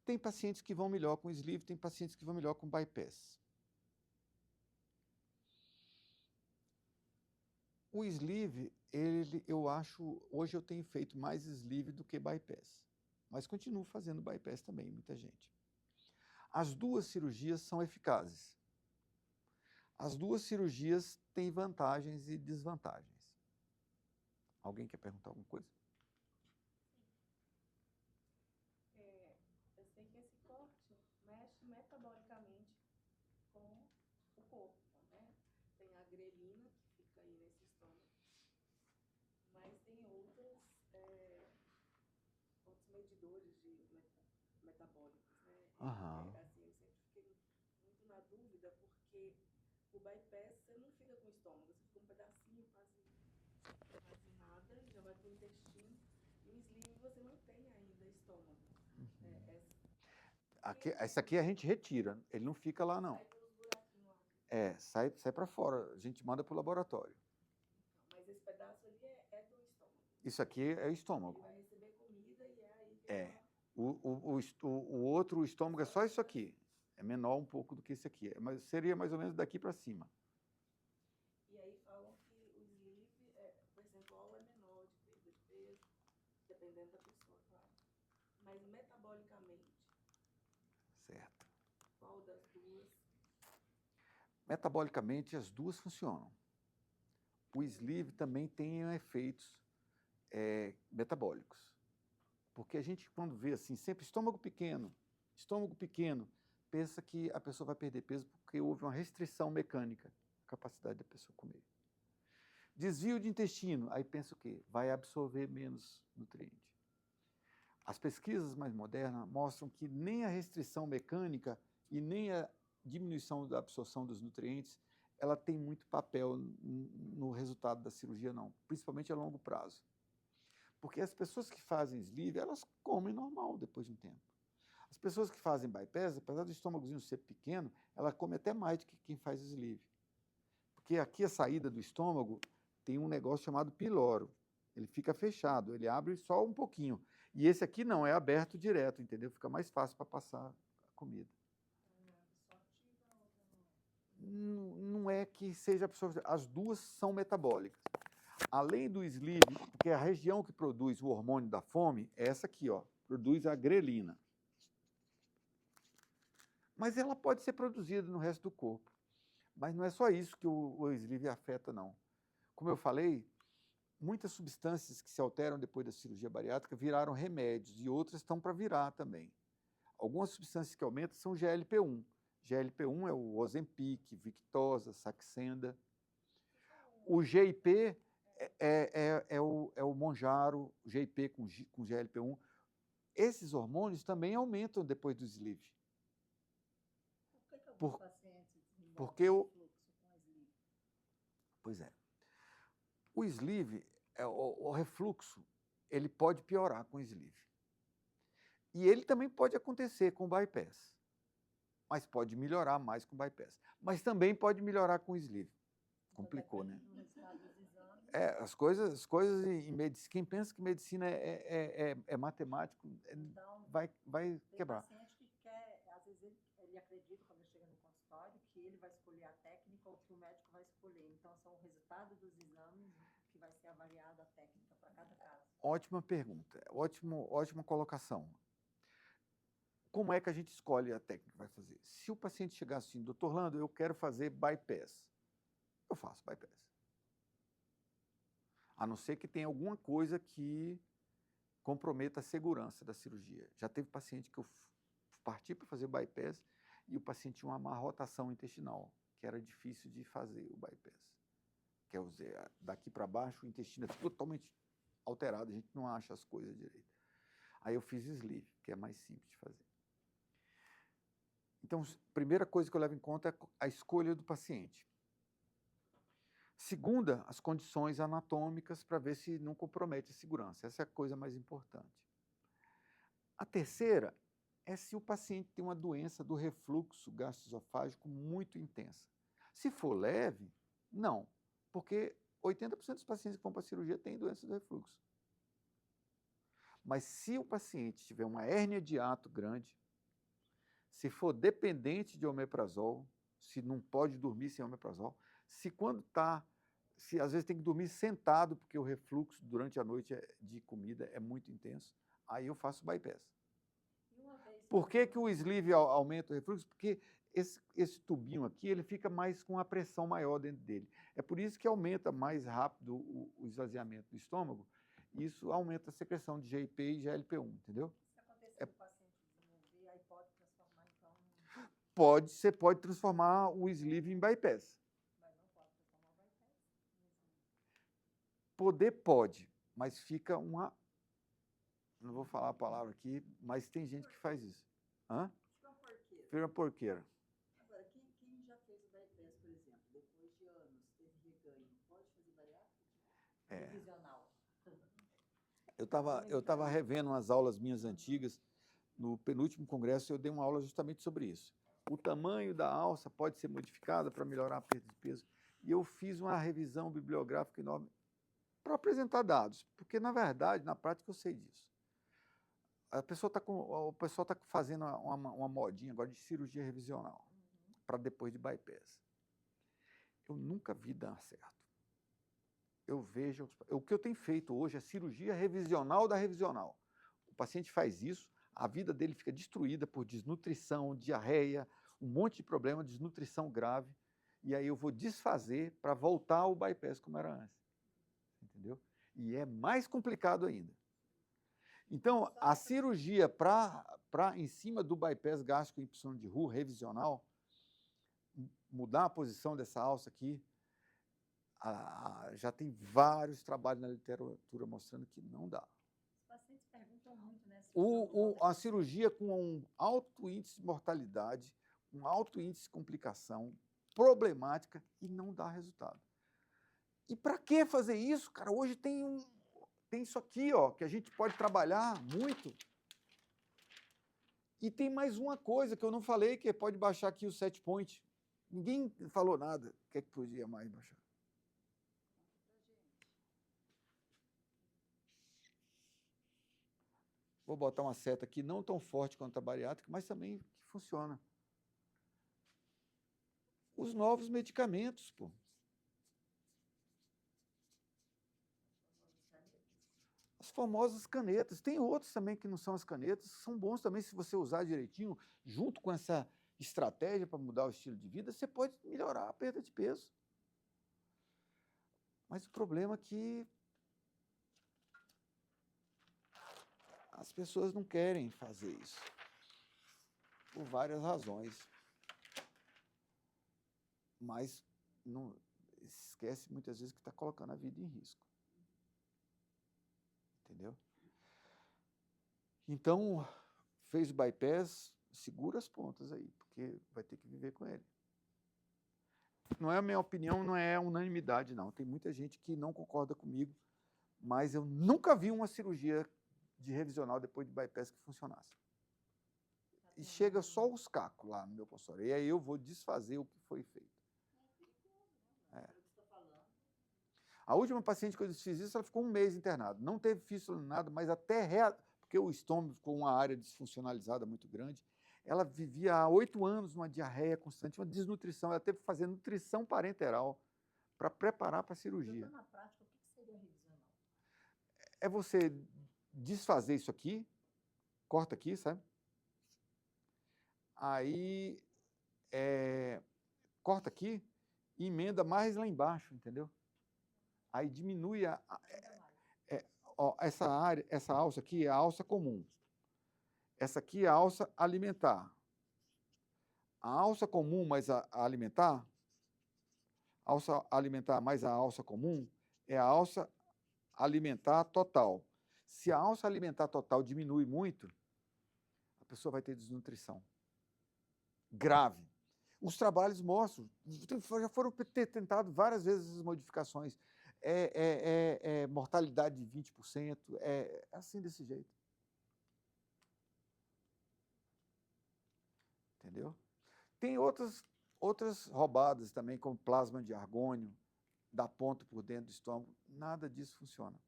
Tem pacientes que vão melhor com sleeve, tem pacientes que vão melhor com bypass. O sleeve, eu acho, hoje eu tenho feito mais sleeve do que bypass, mas continuo fazendo bypass também, muita gente. As 2 cirurgias são eficazes. As 2 cirurgias têm vantagens e desvantagens. Alguém quer perguntar alguma coisa? Eu sei que esse corte mexe metabolicamente com o corpo, né? Tem a grelina, que fica aí nesse estômago, mas tem outros medidores metabólicos, né? Aham. Assim, eu sempre fiquei muito na dúvida, porque o bypass você não fica com o estômago, você fica um pedacinho, quase nada, já vai para o intestino, e o sleeve você não tem ainda estômago. Esse aqui a gente retira, ele não fica lá não. Sai pelos buraquinhos lá. Sai para fora, a gente manda para o laboratório. Mas esse pedaço ali é do estômago. Isso aqui é o estômago. Ele vai receber comida e é aí que O outro estômago é só isso aqui. É menor um pouco do que esse aqui. Mas seria mais ou menos daqui para cima. E aí falam que o sleeve, o percentual é menor de perda de peso, dependendo da pessoa, claro. Mas metabolicamente, Certo. qual das 2? Metabolicamente, as 2 funcionam. O sleeve também tem efeitos metabólicos. Porque a gente, quando vê assim, sempre estômago pequeno, pensa que a pessoa vai perder peso porque houve uma restrição mecânica à capacidade da pessoa comer. Desvio de intestino, aí pensa o quê? Vai absorver menos nutriente. As pesquisas mais modernas mostram que nem a restrição mecânica e nem a diminuição da absorção dos nutrientes, ela tem muito papel no resultado da cirurgia, não, principalmente a longo prazo. Porque as pessoas que fazem sleeve, elas comem normal depois de um tempo. As pessoas que fazem bypass, apesar do estômagozinho ser pequeno, ela come até mais do que quem faz sleeve. Porque aqui a saída do estômago tem um negócio chamado piloro. Ele fica fechado, ele abre só um pouquinho. E esse aqui não, é aberto direto, entendeu? Fica mais fácil para passar a comida. Não é que seja absorvido. As 2 são metabólicas. Além do sleeve, porque a região que produz o hormônio da fome é essa aqui, ó, produz a grelina. Mas ela pode ser produzida no resto do corpo. Mas não é só isso que o sleeve afeta, não. Como eu falei, muitas substâncias que se alteram depois da cirurgia bariátrica viraram remédios e outras estão para virar também. Algumas substâncias que aumentam são GLP-1. GLP-1 é o Ozempic, Victoza, Saxenda. O GIP é o Mounjaro, o GIP com GLP-1. Esses hormônios também aumentam depois do sleeve. Por que alguns pacientes porque desenvolvem refluxo com sleeve? Pois é. O sleeve, o refluxo, ele pode piorar com o sleeve. E ele também pode acontecer com bypass, mas pode melhorar mais com bypass. Mas também pode melhorar com sleeve. Complicou, né? No resultado dos exames. As coisas em medicina, quem pensa que medicina é matemático, Então, vai tem quebrar. paciente que quer, às vezes ele acredita, quando ele chega no consultório, que ele vai escolher a técnica ou que o médico vai escolher. Então, são o resultado dos exames que vai ser avaliada a técnica para cada caso. Ótima pergunta, ótima colocação. Como é que a gente escolhe a técnica que vai fazer? Se o paciente chegar assim, doutor Orlando, eu quero fazer bypass, eu faço bypass. A não ser que tenha alguma coisa que comprometa a segurança da cirurgia. Já teve paciente que eu parti para fazer bypass e o paciente tinha uma má rotação intestinal, que era difícil de fazer o bypass. Quer dizer, daqui para baixo o intestino é totalmente alterado, a gente não acha as coisas direito. Aí eu fiz sleeve, que é mais simples de fazer. Então, a primeira coisa que eu levo em conta é a escolha do paciente. Segunda, as condições anatômicas para ver se não compromete a segurança. Essa é a coisa mais importante. A terceira é se o paciente tem uma doença do refluxo gastroesofágico muito intensa. Se for leve, não, porque 80% dos pacientes que vão para a cirurgia têm doença do refluxo. Mas se o paciente tiver uma hérnia de hiato grande, se for dependente de omeprazol, se não pode dormir sem omeprazol, se às vezes tem que dormir sentado, porque o refluxo durante a noite de comida é muito intenso, aí eu faço bypass. Por que o sleeve aumenta o refluxo? Porque esse tubinho aqui, ele fica mais com a pressão maior dentro dele. É por isso que aumenta mais rápido o esvaziamento do estômago, e isso aumenta a secreção de GIP e GLP-1, entendeu? Se acontecer o paciente desenvolver, aí pode transformar, então... Você pode transformar o sleeve em bypass. Mas não pode transformar o bypass em sleeve. Poder pode, mas fica uma... Não vou falar a palavra aqui, mas tem gente que faz isso. Hã? Fica uma porqueira. Fica uma porqueira. Agora, quem já fez o bypass, por exemplo, depois de anos, teve reganho, pode fazer bariátrica? Revisional. Eu estava revendo umas aulas minhas antigas. No penúltimo congresso, eu dei uma aula justamente sobre isso. O tamanho da alça pode ser modificado para melhorar a perda de peso. E eu fiz uma revisão bibliográfica enorme para apresentar dados, porque, na verdade, na prática, eu sei disso. O pessoal está fazendo uma modinha agora de cirurgia revisional, para depois de bypass. Eu nunca vi dar certo. O que eu tenho feito hoje é cirurgia revisional da revisional. O paciente faz isso, a vida dele fica destruída por desnutrição, diarreia, um monte de problema, desnutrição grave, e aí eu vou desfazer para voltar ao bypass como era antes. Entendeu? E é mais complicado ainda. Então, a cirurgia em cima do bypass gástrico Y de Roux revisional, mudar a posição dessa alça aqui, já tem vários trabalhos na literatura mostrando que não dá. Os pacientes perguntam muito, né? A cirurgia com um alto índice de mortalidade, um alto índice de complicação, problemática, e não dá resultado. E para que fazer isso, cara? Hoje tem isso aqui, ó, que a gente pode trabalhar muito. E tem mais uma coisa que eu não falei, que pode baixar aqui o set point. Ninguém falou nada. O que é que podia mais baixar? Vou botar uma seta aqui, não tão forte quanto a bariátrica, mas também que funciona. Os novos medicamentos, pô. As famosas canetas. Tem outros também que não são as canetas, são bons também se você usar direitinho, junto com essa estratégia para mudar o estilo de vida, você pode melhorar a perda de peso. Mas o problema é que as pessoas não querem fazer isso, por várias razões. Mas não esquece muitas vezes que está colocando a vida em risco. Entendeu? Então, fez o bypass, segura as pontas aí, porque vai ter que viver com ele. Não é a minha opinião, não é unanimidade, não. Tem muita gente que não concorda comigo, mas eu nunca vi uma cirurgia de revisional depois de bypass que funcionasse. E chega só os cacos lá no meu consultório. E aí eu vou desfazer o que foi feito. É. A última paciente que eu desfiz isso, ela ficou um mês internada. Não teve fístula nada, mas porque o estômago ficou uma área disfuncionalizada muito grande. Ela vivia há 8 anos numa diarreia constante, uma desnutrição. Ela teve que fazer nutrição parenteral para preparar para a cirurgia. Doutor, na prática, o que seria revisional? É você desfazer isso aqui, corta aqui, sabe? Aí, corta aqui e emenda mais lá embaixo, entendeu? Aí diminui ó, essa área, essa alça aqui é a alça comum. Essa aqui é a alça alimentar. A alça comum mais a alimentar, a alça alimentar mais a alça comum, é a alça alimentar total. Se a alça alimentar total diminui muito, a pessoa vai ter desnutrição grave. Os trabalhos mostram, já foram tentado várias vezes as modificações. Mortalidade de 20%, é assim desse jeito. Entendeu? Tem outras roubadas também, como plasma de argônio, dá ponto por dentro do estômago. Nada disso funciona.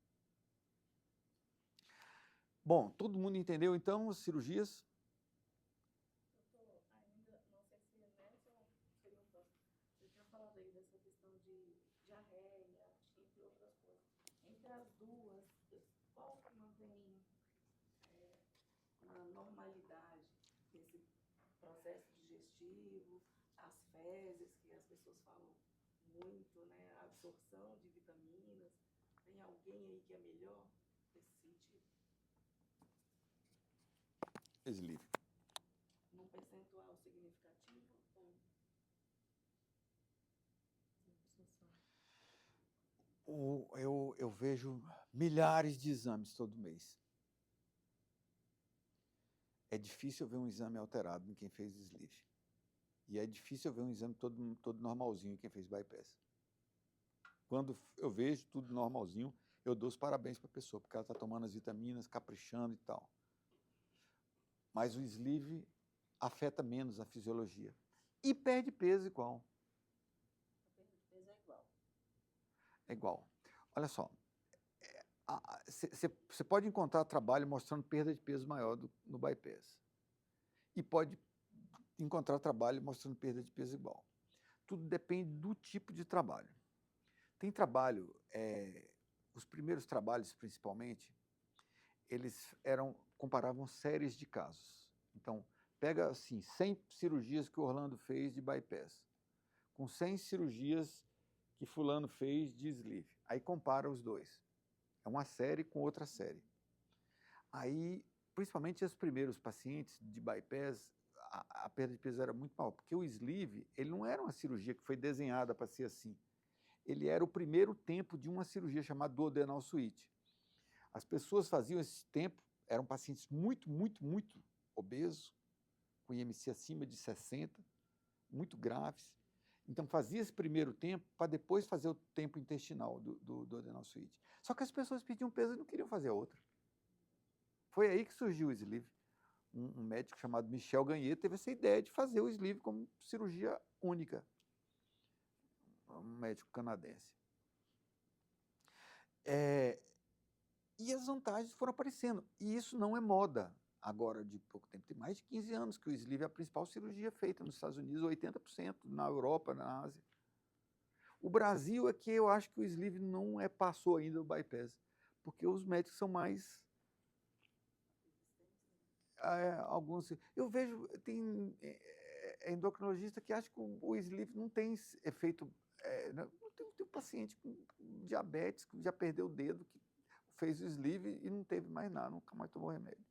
Bom, todo mundo entendeu, então, as cirurgias? Doutor, ainda, não sei se é nessa ou seria o próximo. Você tinha falado aí dessa questão de diarreia, entre outras coisas. Entre as duas, qual que mantém na normalidade esse processo digestivo, as fezes, que as pessoas falam muito, né? A absorção de vitaminas. Tem alguém aí que é melhor nesse sentido? Sleeve. Num percentual significativo? Ou... Eu vejo milhares de exames todo mês. É difícil ver um exame alterado em quem fez sleeve. E é difícil ver um exame todo normalzinho em quem fez bypass. Quando eu vejo tudo normalzinho, eu dou os parabéns para a pessoa, porque ela está tomando as vitaminas, caprichando e tal. Mas o sleeve afeta menos a fisiologia. E perde peso igual. A perda de peso é igual. É igual. Olha só, você pode encontrar trabalho mostrando perda de peso maior no bypass. E pode encontrar trabalho mostrando perda de peso igual. Tudo depende do tipo de trabalho. Tem trabalho, os primeiros trabalhos principalmente, eles comparavam séries de casos. Então, pega assim, 100 cirurgias que o Orlando fez de bypass, com 100 cirurgias que fulano fez de sleeve. Aí compara os dois. É uma série com outra série. Aí, principalmente os primeiros pacientes de bypass, a perda de peso era muito maior, porque o sleeve, ele não era uma cirurgia que foi desenhada para ser assim. Ele era o primeiro tempo de uma cirurgia chamada duodenal switch. As pessoas faziam esse tempo, eram pacientes muito, muito, muito obesos, com IMC acima de 60, muito graves. Então, fazia esse primeiro tempo para depois fazer o tempo intestinal do duodenal switch. Só que as pessoas pediam peso e não queriam fazer a outra. Foi aí que surgiu o sleeve. Um médico chamado Michel Gagné teve essa ideia de fazer o sleeve como cirurgia única. Um médico canadense. E as vantagens foram aparecendo. E isso não é moda agora de pouco tempo. Tem mais de 15 anos que o sleeve é a principal cirurgia feita nos Estados Unidos, 80%, na Europa, na Ásia. O Brasil é que eu acho que o sleeve não passou ainda o bypass, porque os médicos são mais... alguns... Eu vejo, tem endocrinologista que acha que o sleeve não tem efeito... tem um paciente com diabetes que já perdeu o dedo, que fez o sleeve e não teve mais nada, nunca mais tomou remédio.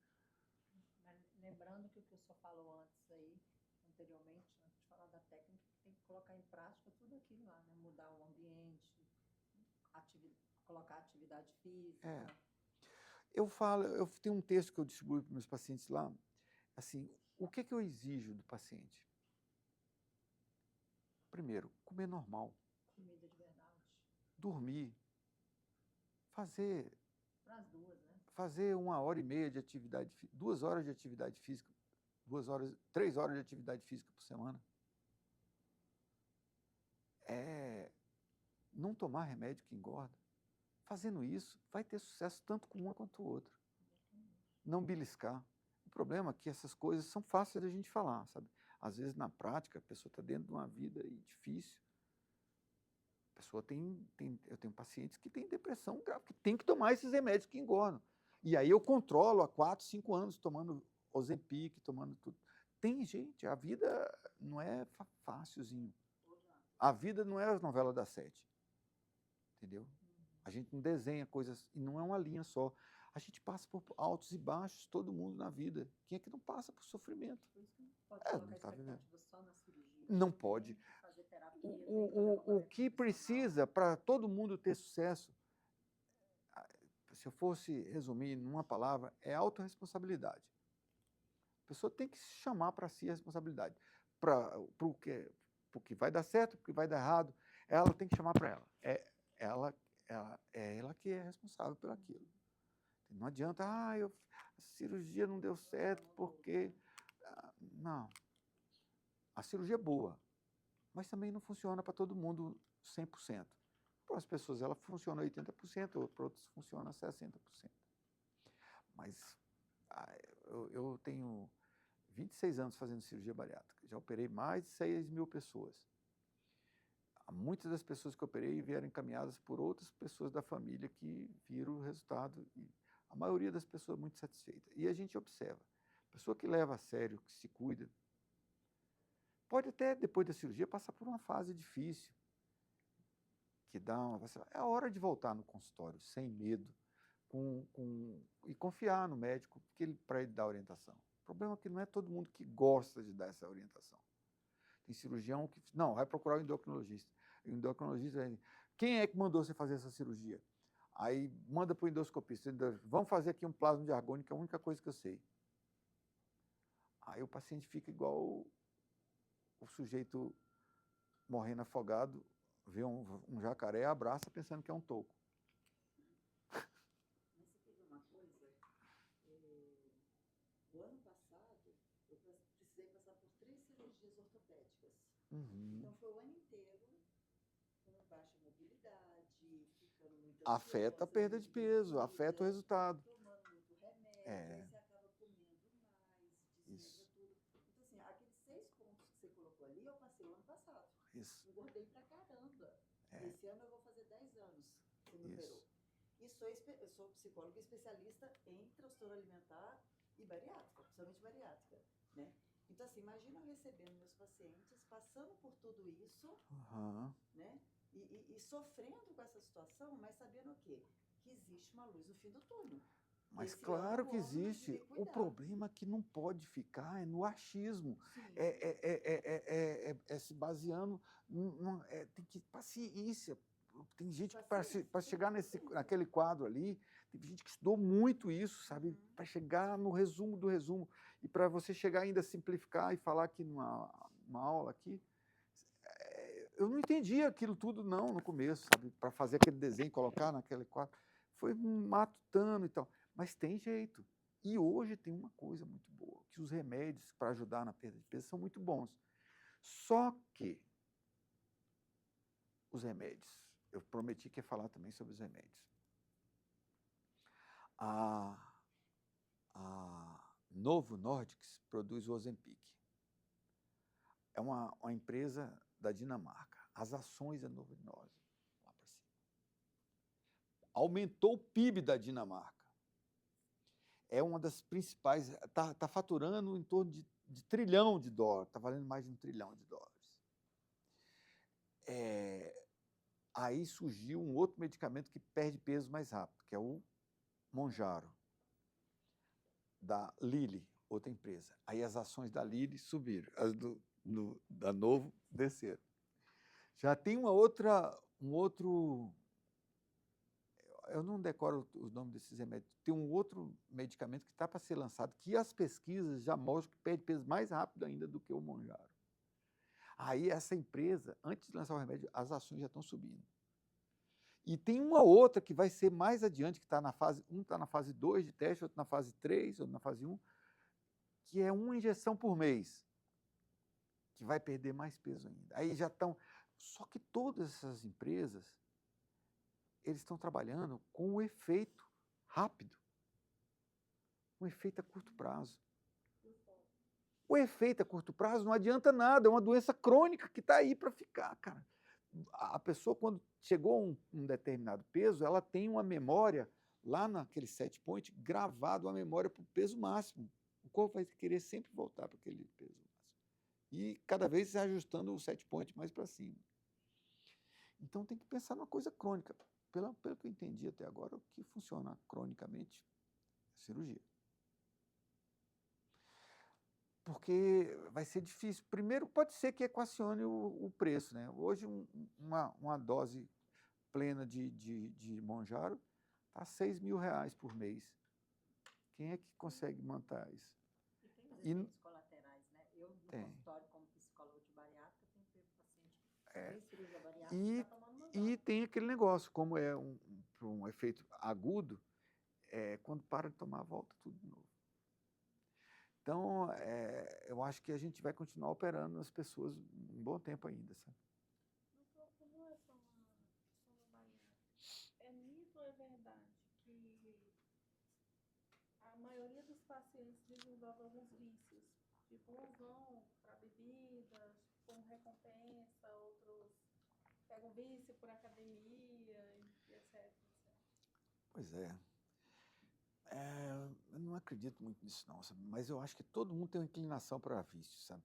Mas lembrando que o que o senhor falou antes aí, anteriormente, antes de falar da técnica, tem que colocar em prática tudo aquilo lá, né? Mudar o ambiente, colocar atividade física. Eu tenho um texto que eu distribuo para meus pacientes lá, assim, o que eu exijo do paciente? Primeiro, comer normal. Comida de verdade. Dormir. Fazer... Para as duas, né? fazer 1h30 de atividade, 2 horas de atividade física, 3 horas de atividade física por semana. Não tomar remédio que engorda. Fazendo isso, vai ter sucesso tanto com uma quanto o outro. Não beliscar. O problema é que essas coisas são fáceis da gente falar, sabe? Às vezes, na prática, a pessoa está dentro de uma vida difícil. A pessoa eu tenho pacientes que têm depressão grave, que tem que tomar esses remédios que engordam. E aí eu controlo há 4, 5 anos, tomando Ozempic, tomando tudo. Tem gente, a vida não é fácilzinho. A vida não é a novela das 7. Entendeu? A gente não desenha coisas, e não é uma linha só. A gente passa por altos e baixos, todo mundo na vida. Quem é que não passa por sofrimento? Por isso que não pode colocar não tá vivendo. expectativa só na cirurgia. Não pode. Tem que fazer terapia, O que precisa para todo mundo ter sucesso, se eu fosse resumir numa palavra, é autorresponsabilidade. A pessoa tem que se chamar para si a responsabilidade. Para o que vai dar certo, para o que vai dar errado, ela tem que chamar para ela. É ela que é responsável por aquilo. Não adianta, a cirurgia não deu certo porque... Não. A cirurgia é boa, mas também não funciona para todo mundo 100%. Para as pessoas ela funciona 80%, para outros funciona 60%. Mas eu tenho 26 anos fazendo cirurgia bariátrica. Já operei mais de 6.000 pessoas. Muitas das pessoas que eu operei vieram encaminhadas por outras pessoas da família que viram o resultado. E a maioria das pessoas muito satisfeita. E a gente observa. A pessoa que leva a sério, que se cuida, pode até, depois da cirurgia, passar por uma fase difícil. É a hora de voltar no consultório, sem medo, e confiar no médico para ele dar orientação. O problema é que não é todo mundo que gosta de dar essa orientação. Tem cirurgião que... Não, vai procurar o endocrinologista. O endocrinologista diz, quem é que mandou você fazer essa cirurgia? Aí manda para o endoscopista. Vamos fazer aqui um plasma de argônio, que é a única coisa que eu sei. Aí o paciente fica igual o sujeito morrendo afogado, vê um jacaré, abraça pensando que é um toco. Mas você teve uma coisa, o ano passado, eu precisei passar por 3 cirurgias ortopédicas. Então foi o ano inteiro com baixa mobilidade, ficando muito Afeta a perda de peso, afeta o resultado. tomando muito remédio, aí você acaba comendo mais, desregra tudo. Então, assim, aqueles 6 pontos que você colocou ali, eu passei o ano passado. Isso. Engordei pra caramba. Esse ano eu vou fazer 10 anos que me operou. E eu sou psicóloga especialista em transtorno alimentar e bariátrica, principalmente bariátrica, né? Então, assim, imagina eu recebendo meus pacientes, passando por tudo isso, né? E sofrendo com essa situação, mas sabendo o quê? Que existe uma luz no fim do túnel. Mas claro que existe. O problema é que não pode ficar no achismo. É se baseando... tem que paciência. Tem gente que, para chegar naquele quadro ali, tem gente que estudou muito isso, sabe? Para chegar no resumo do resumo. E para você chegar ainda a simplificar e falar aqui numa aula aqui, eu não entendi aquilo tudo não no começo, sabe? Para fazer aquele desenho, colocar naquele quadro. Foi matutando e tal. Mas tem jeito. E hoje tem uma coisa muito boa, que os remédios para ajudar na perda de peso são muito bons. Só que os remédios, eu prometi que ia falar também sobre os remédios. A Novo Nordisk produz o Ozempic. É uma empresa da Dinamarca. As ações da Novo Nordisk, lá para cima. Aumentou o PIB da Dinamarca. É uma das principais, está faturando em torno de $1 trilhão, está valendo mais de $1 trilhão. Aí surgiu um outro medicamento que perde peso mais rápido, que é o Mounjaro, da Lilly, outra empresa. Aí as ações da Lilly subiram, as da Novo desceram. Já tem um outro... Eu não decoro os nomes desses remédios. Tem um outro medicamento que está para ser lançado, que as pesquisas já mostram que perde peso mais rápido ainda do que o Mounjaro. Aí essa empresa, antes de lançar o remédio, as ações já estão subindo. E tem uma outra que vai ser mais adiante, que está na fase, um está na fase 2 de teste, outro na fase 3, outro na fase 1, que é uma injeção por mês, que vai perder mais peso ainda. Aí já estão... Só que todas essas empresas, eles estão trabalhando com o efeito rápido, um efeito a curto prazo. O efeito a curto prazo não adianta nada, é uma doença crônica que está aí para ficar, cara. A pessoa, quando chegou a um determinado peso, ela tem uma memória, lá naquele set point, gravado uma memória para o peso máximo. O corpo vai querer sempre voltar para aquele peso máximo. E cada vez se ajustando o set point mais para cima. Então tem que pensar numa coisa crônica. Pelo que eu entendi até agora, o que funciona cronicamente é cirurgia. Porque vai ser difícil. Primeiro, pode ser que equacione o preço, né? Hoje, uma dose plena de Monjaro está a R$6.000 por mês. Quem é que consegue manter isso? E tem os efeitos colaterais, né? Eu, no consultório, como psicóloga de bariátrica, tenho pego paciente que fez cirurgia bariátrica e está tomando Monjaro. E tem aquele negócio, como é um efeito agudo, quando para de tomar, volta tudo de novo. Então, eu acho que a gente vai continuar operando as pessoas um bom tempo ainda, sabe? Doutor, com relação à bariátrica, é mito ou é verdade que a maioria dos pacientes desenvolve alguns vícios? Tipo, uns vão para bebidas, como recompensa, outros pegam vício por academia, e etc. Pois é. Eu não acredito muito nisso, não, sabe? Mas eu acho que todo mundo tem uma inclinação para vício, sabe?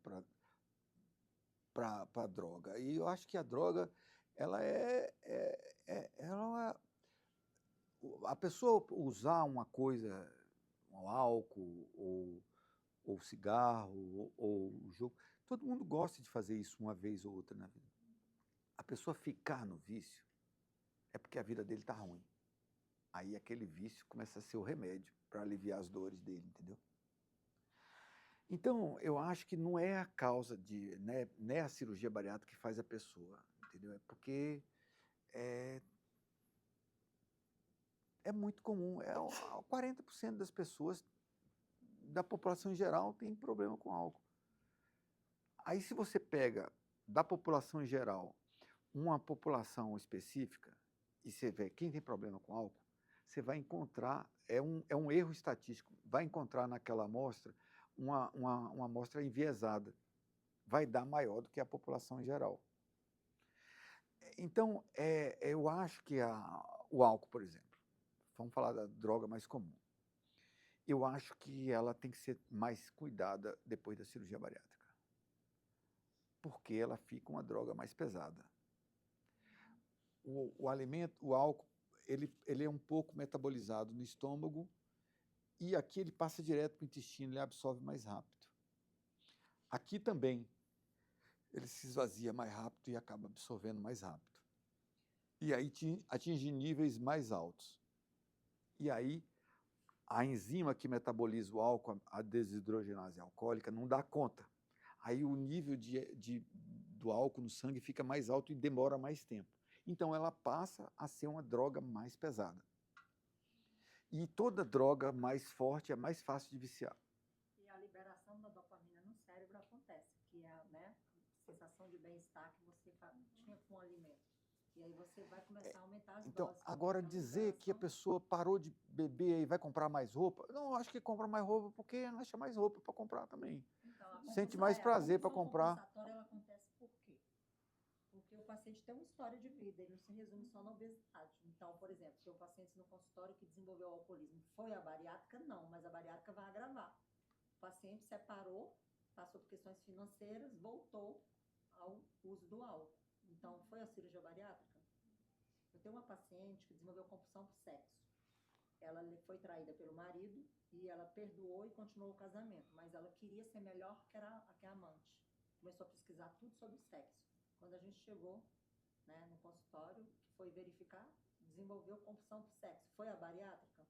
Para droga. E eu acho que a droga, ela a pessoa usar uma coisa, um álcool, ou cigarro, ou jogo, todo mundo gosta de fazer isso uma vez ou outra na vida. A pessoa ficar no vício é porque a vida dele está ruim. Aí aquele vício começa a ser o remédio para aliviar as dores dele, entendeu? Então, eu acho que não é a causa não é a cirurgia bariátrica que faz a pessoa, entendeu? É porque é muito comum, 40% das pessoas da população em geral tem problema com álcool. Aí, se você pega da população em geral uma população específica e você vê quem tem problema com álcool, você vai encontrar, é um erro estatístico, vai encontrar naquela amostra uma amostra enviesada. Vai dar maior do que a população em geral. Então, eu acho que o álcool, por exemplo, vamos falar da droga mais comum, eu acho que ela tem que ser mais cuidada depois da cirurgia bariátrica, porque ela fica uma droga mais pesada. O alimento, o álcool, ele é um pouco metabolizado no estômago e aqui ele passa direto para o intestino, ele absorve mais rápido. Aqui também, ele se esvazia mais rápido e acaba absorvendo mais rápido. E aí atinge níveis mais altos. E aí, a enzima que metaboliza o álcool, a desidrogenase alcoólica, não dá conta. Aí o nível do álcool no sangue fica mais alto e demora mais tempo. Então, ela passa a ser uma droga mais pesada. E toda droga mais forte é mais fácil de viciar. E a liberação da dopamina no cérebro acontece, que é a sensação de bem-estar que você tinha com o alimento. E aí você vai começar a aumentar as doses. Então, agora dizer que a pessoa parou de beber e vai comprar mais roupa, não, acho que compra mais roupa porque acha mais roupa para comprar também. Então, sente mais prazer para comprar. A compulsão compensatória, ela acontece por quê? Porque o paciente tem uma história de vida, ele não se resume só na obesidade. Então, por exemplo, tem um paciente no consultório que desenvolveu alcoolismo. Foi a bariátrica? Não, mas a bariátrica vai agravar. O paciente separou, passou por questões financeiras, voltou ao uso do álcool. Então, foi a cirurgia bariátrica? Eu tenho uma paciente que desenvolveu compulsão por sexo. Ela foi traída pelo marido e ela perdoou e continuou o casamento, mas ela queria ser melhor que a amante. Começou a pesquisar tudo sobre sexo. Quando a gente chegou, né, no consultório, que foi verificar, desenvolveu compulsão por sexo. Foi a bariátrica?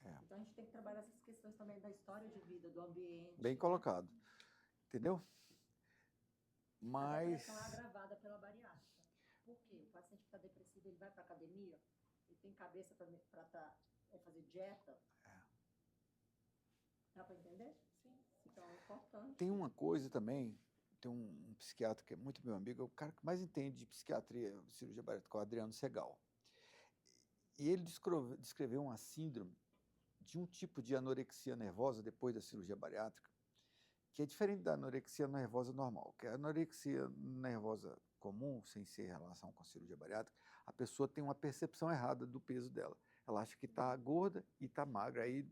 Então, a gente tem que trabalhar essas questões também da história de vida, do ambiente. Bem colocado. Entendeu? Mas... A depressão é agravada pela bariátrica. Por quê? O paciente que está depressivo, ele vai para academia, ele tem cabeça para fazer dieta. Dá para entender? Sim. Então é importante. Tem uma coisa também, tem um psiquiatra que é muito meu amigo, é o cara que mais entende de psiquiatria, cirurgia bariátrica, o Adriano Segal. E ele descreveu uma síndrome de um tipo de anorexia nervosa depois da cirurgia bariátrica, que é diferente da anorexia nervosa normal, que é a anorexia nervosa comum, sem ser em relação com a cirurgia bariátrica, a pessoa tem uma percepção errada do peso dela. Ela acha que está gorda e está magra, aí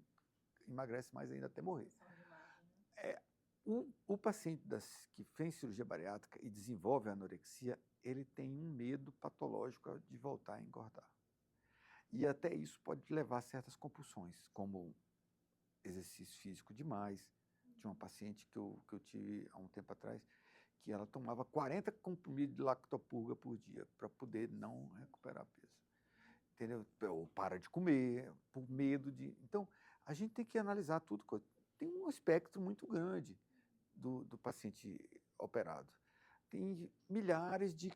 emagrece mais ainda até morrer. Questão de imagem, né? O paciente que fez cirurgia bariátrica e desenvolve a anorexia, ele tem um medo patológico de voltar a engordar. E até isso pode levar a certas compulsões, como exercício físico demais. Tinha uma paciente que eu tive há um tempo atrás, que ela tomava 40 comprimidos de lactopurga por dia para poder não recuperar peso. Entendeu? Ou para de comer, por medo de... Então, a gente tem que analisar tudo. Tem um espectro muito grande do paciente operado. Tem milhares de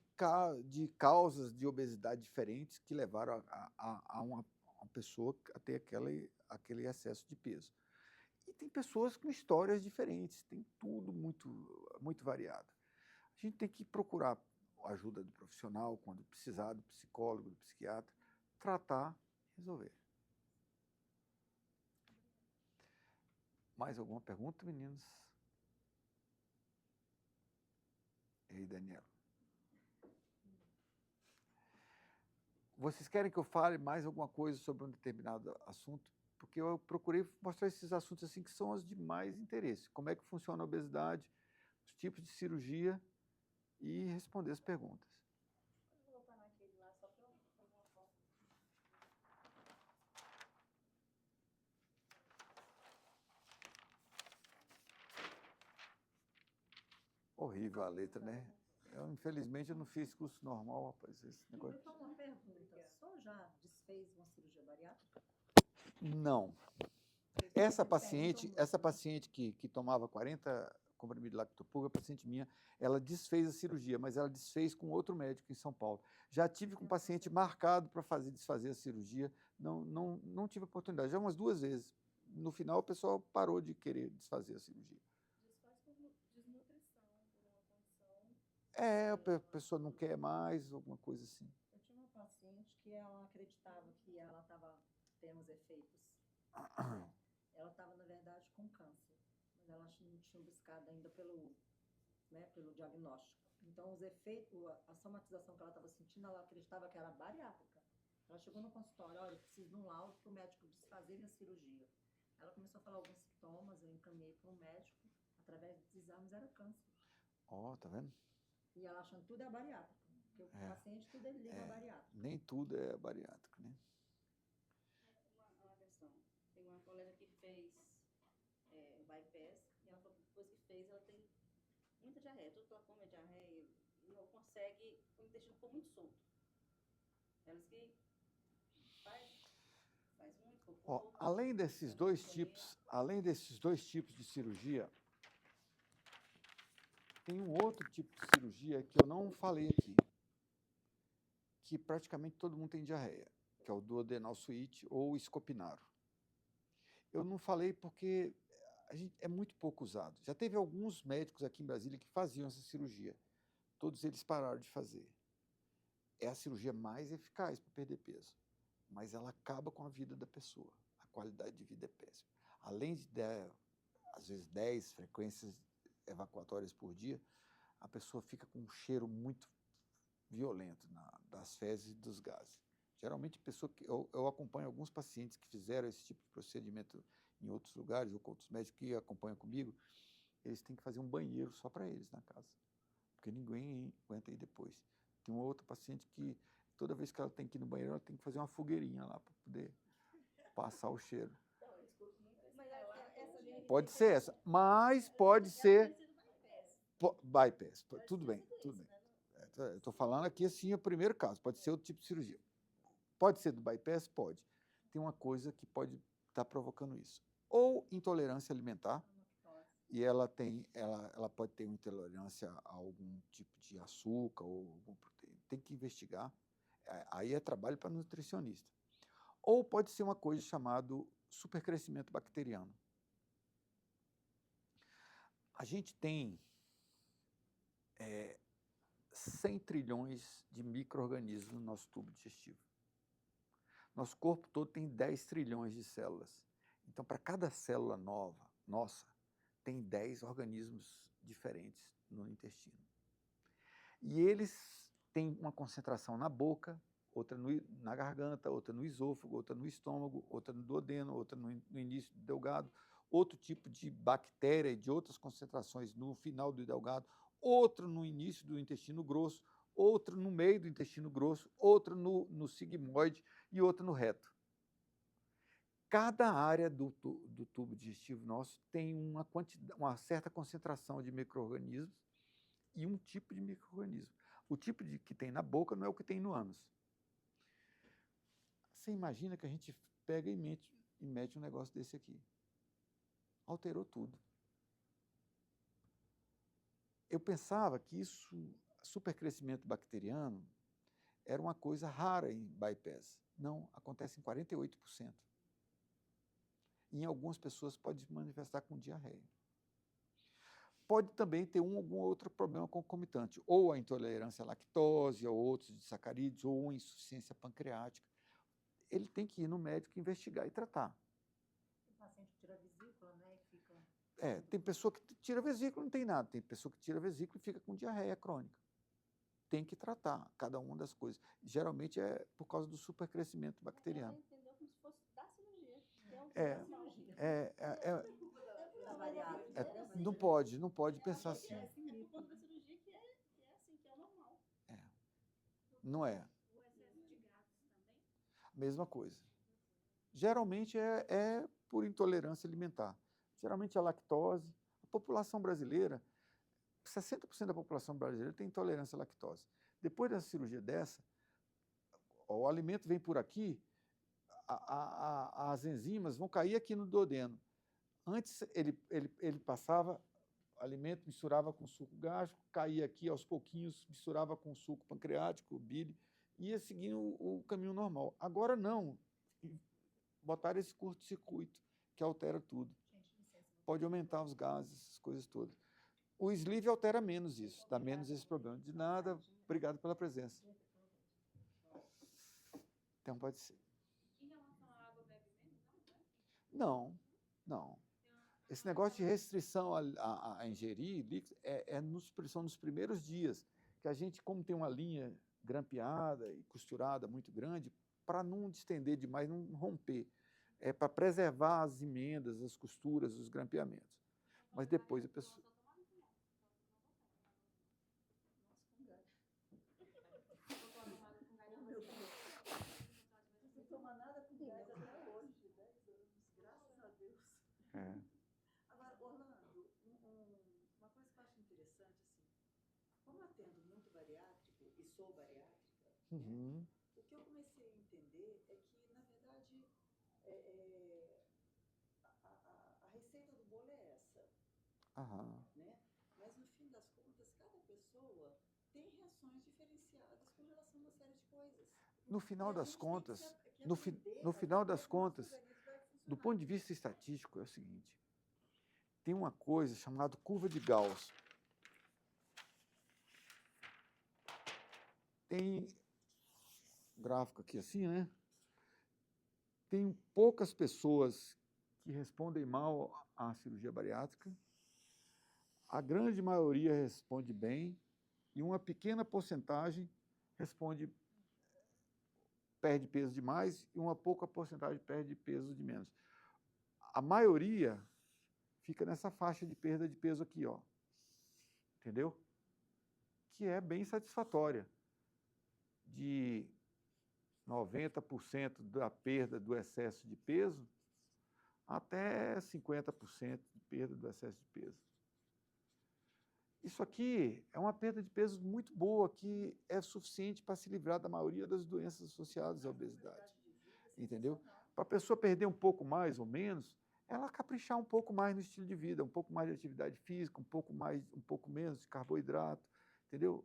causas de obesidade diferentes que levaram a uma pessoa a ter aquele excesso de peso. E tem pessoas com histórias diferentes, tem tudo muito, muito variado. A gente tem que procurar a ajuda do profissional, quando precisar, do psicólogo, do psiquiatra, tratar, resolver. Mais alguma pergunta, meninos? E aí, Daniela? Vocês querem que eu fale mais alguma coisa sobre um determinado assunto? Porque eu procurei mostrar esses assuntos assim que são os de mais interesse. Como é que funciona a obesidade, os tipos de cirurgia e responder as perguntas. Eu vou parar aquele lá só para eu fazer uma foto. Horrível a letra, né? Infelizmente, eu não fiz curso normal, rapaz. Esse negócio... Então, uma pergunta. Só já desfez uma cirurgia bariátrica? Não. Essa paciente que tomava 40 comprimidos de lactopurga, paciente minha, ela desfez a cirurgia, mas ela desfez com outro médico em São Paulo. Já tive com um paciente marcado para desfazer a cirurgia, não tive oportunidade, já umas 2 vezes. No final, o pessoal parou de querer desfazer a cirurgia. Desfaz por desnutrição, por uma condição. A pessoa não quer mais, alguma coisa assim. Eu tinha uma paciente que ela acreditava que ela estava tendo os efeitos. Ela estava, na verdade, com câncer, mas ela não tinha buscado ainda pelo diagnóstico. Então, os efeitos, a somatização que ela estava sentindo, ela acreditava que era bariátrica. Ela chegou no consultório, olha, eu preciso de um laudo para o médico desfazer minha cirurgia. Ela começou a falar alguns sintomas, eu encaminhei para um médico, através dos exames era câncer. Tá vendo? E ela achando tudo é bariátrico, porque o paciente tudo ele liga a bariátrico. Nem tudo é bariátrico, né? Uma questão. Tem uma colega que fez bypass, e ela falou que depois que fez, ela tem muita diarreia. Tudo que ela come é diarreia, não consegue, o intestino ficou muito solto. Ela disse que faz muito cocô. Além desses dois tipos de cirurgia, tem um outro tipo de cirurgia que eu não falei aqui, que praticamente todo mundo tem diarreia, que é o duodenal suíte ou escopinaro. Eu não falei porque é muito pouco usado. Já teve alguns médicos aqui em Brasília que faziam essa cirurgia. Todos eles pararam de fazer. É a cirurgia mais eficaz para perder peso, mas ela acaba com a vida da pessoa. A qualidade de vida é péssima. Além de, às vezes, 10 frequências evacuatórias por dia, a pessoa fica com um cheiro muito violento das fezes e dos gases. Geralmente, eu acompanho alguns pacientes que fizeram esse tipo de procedimento em outros lugares, ou com outros médicos que acompanham comigo, eles têm que fazer um banheiro só para eles na casa, porque ninguém aguenta ir depois. Tem uma outra paciente que, toda vez que ela tem que ir no banheiro, ela tem que fazer uma fogueirinha lá para poder passar o cheiro. Pode ser essa, mas pode ser bypass. Tudo bem, tudo bem. Eu estou falando aqui assim, o primeiro caso, pode ser outro tipo de cirurgia. Pode ser do bypass? Pode. Tem uma coisa que pode estar provocando isso. Ou intolerância alimentar, e ela pode ter uma intolerância a algum tipo de açúcar ou alguma proteína. Tem que investigar. Aí é trabalho para nutricionista. Ou pode ser uma coisa chamada supercrescimento bacteriano. A gente tem 100 trilhões de micro-organismos no nosso tubo digestivo. Nosso corpo todo tem 10 trilhões de células. Então, para cada célula nova, nossa, tem 10 organismos diferentes no intestino. E eles têm uma concentração na boca, outra na garganta, outra no esôfago, outra no estômago, outra no duodeno, outra no início do delgado, outro tipo de bactéria e de outras concentrações no final do delgado, outro no início do intestino grosso, outro no meio do intestino grosso, outro no sigmoide e outro no reto. Cada área do tubo digestivo nosso tem uma certa concentração de micro-organismos e um tipo de micro-organismo. O tipo que tem na boca não é o que tem no ânus. Você imagina que a gente pega e mete um negócio desse aqui. Alterou tudo. Eu pensava que supercrescimento bacteriano, era uma coisa rara em bypass. Não, acontece em 48%. E em algumas pessoas pode se manifestar com diarreia. Pode também ter algum outro problema concomitante, ou a intolerância à lactose, ou outros de sacarídeos, ou uma insuficiência pancreática. Ele tem que ir no médico investigar e tratar. O paciente tira a vesícula, né? E fica... Tem pessoa que tira a vesícula e não tem nada. Tem pessoa que tira a vesícula e fica com diarreia crônica. Tem que tratar cada uma das coisas. Geralmente é por causa do supercrescimento bacteriano. Ela entendeu como se fosse da cirurgia. Não pode pensar assim. É por conta da cirurgia que é assim, que é o normal. Não é. O excesso de gases também? Mesma coisa. Geralmente é por intolerância alimentar. Geralmente é lactose. A população brasileira, 60% da população brasileira tem intolerância à lactose. Depois dessa cirurgia dessa, o alimento vem por aqui, as enzimas vão cair aqui no duodeno. Antes, ele passava alimento, misturava com suco gástrico, caía aqui aos pouquinhos, misturava com suco pancreático, bile, ia seguindo o caminho normal. Agora não. Botaram esse curto-circuito, que altera tudo. Pode aumentar os gases, essas coisas todas. O sleeve altera menos isso, dá menos esse problema. De nada, obrigado pela presença. Então, pode ser. Em relação à água, bebe menos, não? Não. Esse negócio de restrição a ingerir líquidos são nos primeiros dias, que a gente, como tem uma linha grampeada e costurada muito grande, para não distender demais, não romper. É para preservar as emendas, as costuras, os grampeamentos. Mas depois a pessoa... Não toma nada com gás até hoje, 10 anos, graças a Deus. Agora, Orlando, uma coisa que eu acho interessante, assim, como eu atendo muito bariátrico e sou bariátrica, Uhum. o que eu comecei a entender é que, na verdade, a receita do bolo é essa. Né? Mas, no fim das contas, cada pessoa tem reações diferenciadas com relação a uma série de coisas. No final das contas, do ponto de vista estatístico, é o seguinte: tem uma coisa chamada curva de Gauss. Tem gráfico aqui assim, né? Tem poucas pessoas que respondem mal à cirurgia bariátrica. A grande maioria responde bem e uma pequena porcentagem perde peso demais e uma pouca porcentagem perde peso de menos. A maioria fica nessa faixa de perda de peso aqui, ó. Entendeu? Que é bem satisfatória. De 90% da perda do excesso de peso até 50% de perda do excesso de peso. Isso aqui é uma perda de peso muito boa, que é suficiente para se livrar da maioria das doenças associadas à obesidade. Entendeu? Para a pessoa perder um pouco mais ou menos, ela caprichar um pouco mais no estilo de vida, um pouco mais de atividade física, um pouco menos de carboidrato, entendeu?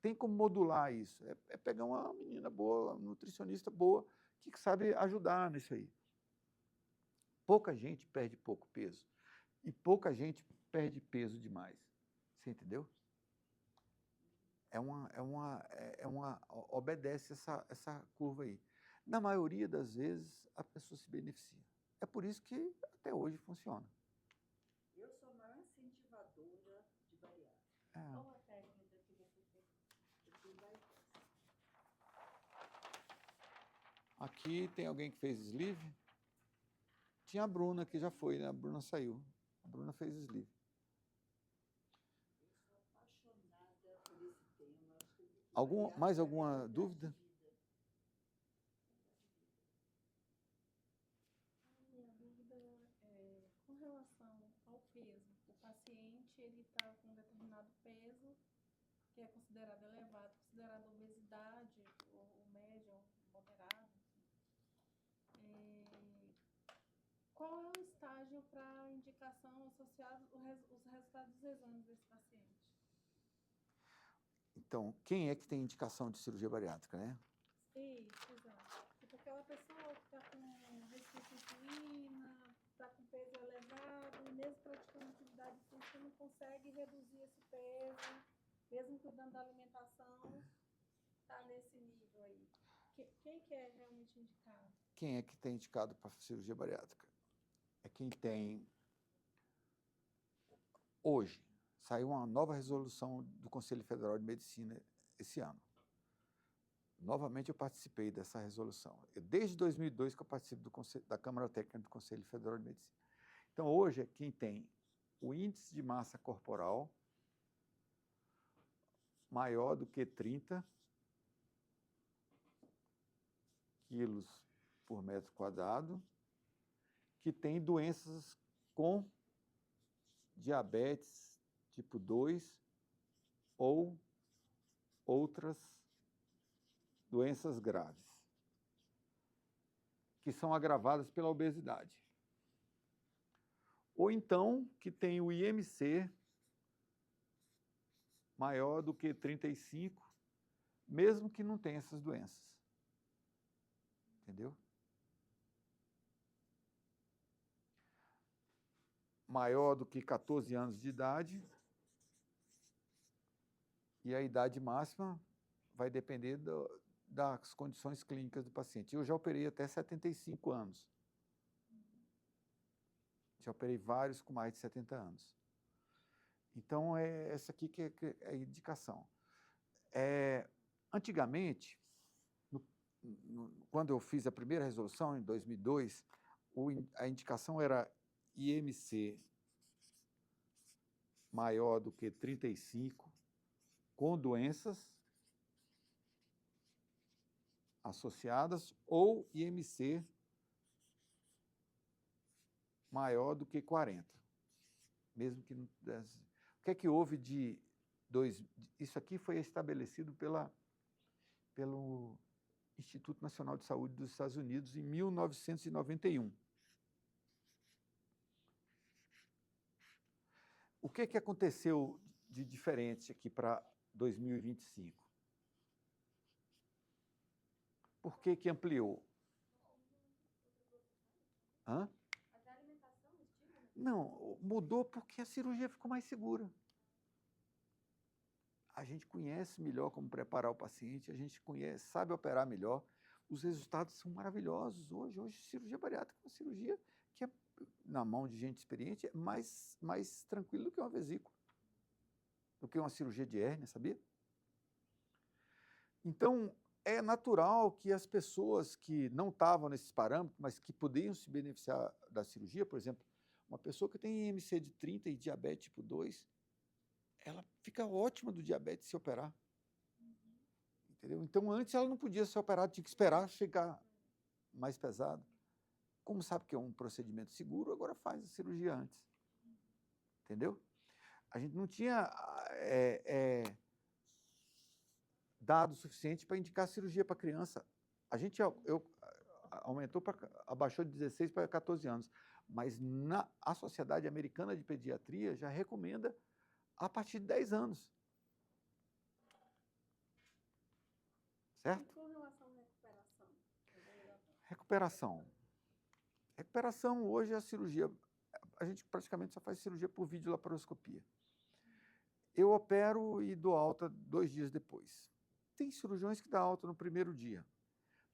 tem como modular isso. É pegar uma menina boa, uma nutricionista boa, que sabe ajudar nisso aí. Pouca gente perde pouco peso e pouca gente perde peso demais. Você entendeu? Obedece essa curva aí. Na maioria das vezes, a pessoa se beneficia. É por isso que até hoje funciona. Eu sou a maior incentivadora de bariátrica. Qual a técnica que você fez? Eu fiz bypass. Aqui tem alguém que fez sleeve? Tinha a Bruna, que já foi, né? A Bruna saiu. A Bruna fez sleeve. Eu sou apaixonada por esse tema. Acho que Mais bariátrica alguma é qualidade dúvida? de vida. A minha dúvida é com relação ao peso. O paciente ele está com um determinado peso que é considerado elevado, considerado obesidade, ou médio, moderado. Qual é o estágio para indicação associada os resultados dos exames desse paciente? Então, quem é que tem indicação de cirurgia bariátrica, né? Isso, exato. Tipo aquela pessoa que está com resistência à insulina, está com peso elevado, e mesmo praticando atividade física não consegue reduzir esse peso, mesmo cuidando da alimentação, está nesse nível aí. Quem que é realmente indicado? Quem é que tem indicado para cirurgia bariátrica? É quem tem... Hoje, saiu uma nova resolução do Conselho Federal de Medicina esse ano. Novamente eu participei dessa resolução. Desde 2002 que eu participo da Câmara Técnica do Conselho Federal de Medicina. Então, hoje, quem tem o índice de massa corporal maior do que 30 quilos por metro quadrado, que tem doenças com diabetes tipo 2 ou outras doenças graves, que são agravadas pela obesidade. Ou então, que tem o IMC maior do que 35, mesmo que não tenha essas doenças. Entendeu? Maior do que 14 anos de idade, e a idade máxima vai depender das condições clínicas do paciente. Eu já operei até 75 anos. Já operei vários com mais de 70 anos. Então, é essa aqui que é a indicação. Antigamente, quando eu fiz a primeira resolução, em 2002, a indicação era IMC maior do que 35, com doenças associadas, ou IMC maior do que 40. Mesmo que não... O que é que houve de... Isso aqui foi estabelecido pelo Instituto Nacional de Saúde dos Estados Unidos em 1991. O que é que aconteceu de diferente aqui para 2025? Por que que ampliou? Hã? Até a alimentação, o estímulo? Não, mudou porque a cirurgia ficou mais segura. A gente conhece melhor como preparar o paciente, a gente sabe operar melhor. Os resultados são maravilhosos hoje. Hoje, cirurgia bariátrica é uma cirurgia que, na mão de gente experiente, é mais tranquilo do que uma vesícula, do que uma cirurgia de hérnia, sabia? Então, é natural que as pessoas que não estavam nesses parâmetros, mas que podiam se beneficiar da cirurgia, por exemplo, uma pessoa que tem IMC de 30 e diabetes tipo 2, ela fica ótima do diabetes se operar. Entendeu? Então, antes ela não podia ser operada, tinha que esperar chegar mais pesado. Como sabe que é um procedimento seguro, agora faz a cirurgia antes. Entendeu? A gente não tinha dado suficiente para indicar cirurgia para criança. Abaixou de 16 para 14 anos. Mas a Sociedade Americana de Pediatria já recomenda a partir de 10 anos. certo? E com relação à recuperação? Recuperação. Recuperação, hoje a cirurgia, a gente praticamente só faz cirurgia por videolaparoscopia. Eu opero e dou alta 2 dias depois. Tem cirurgiões que dão alta no primeiro dia,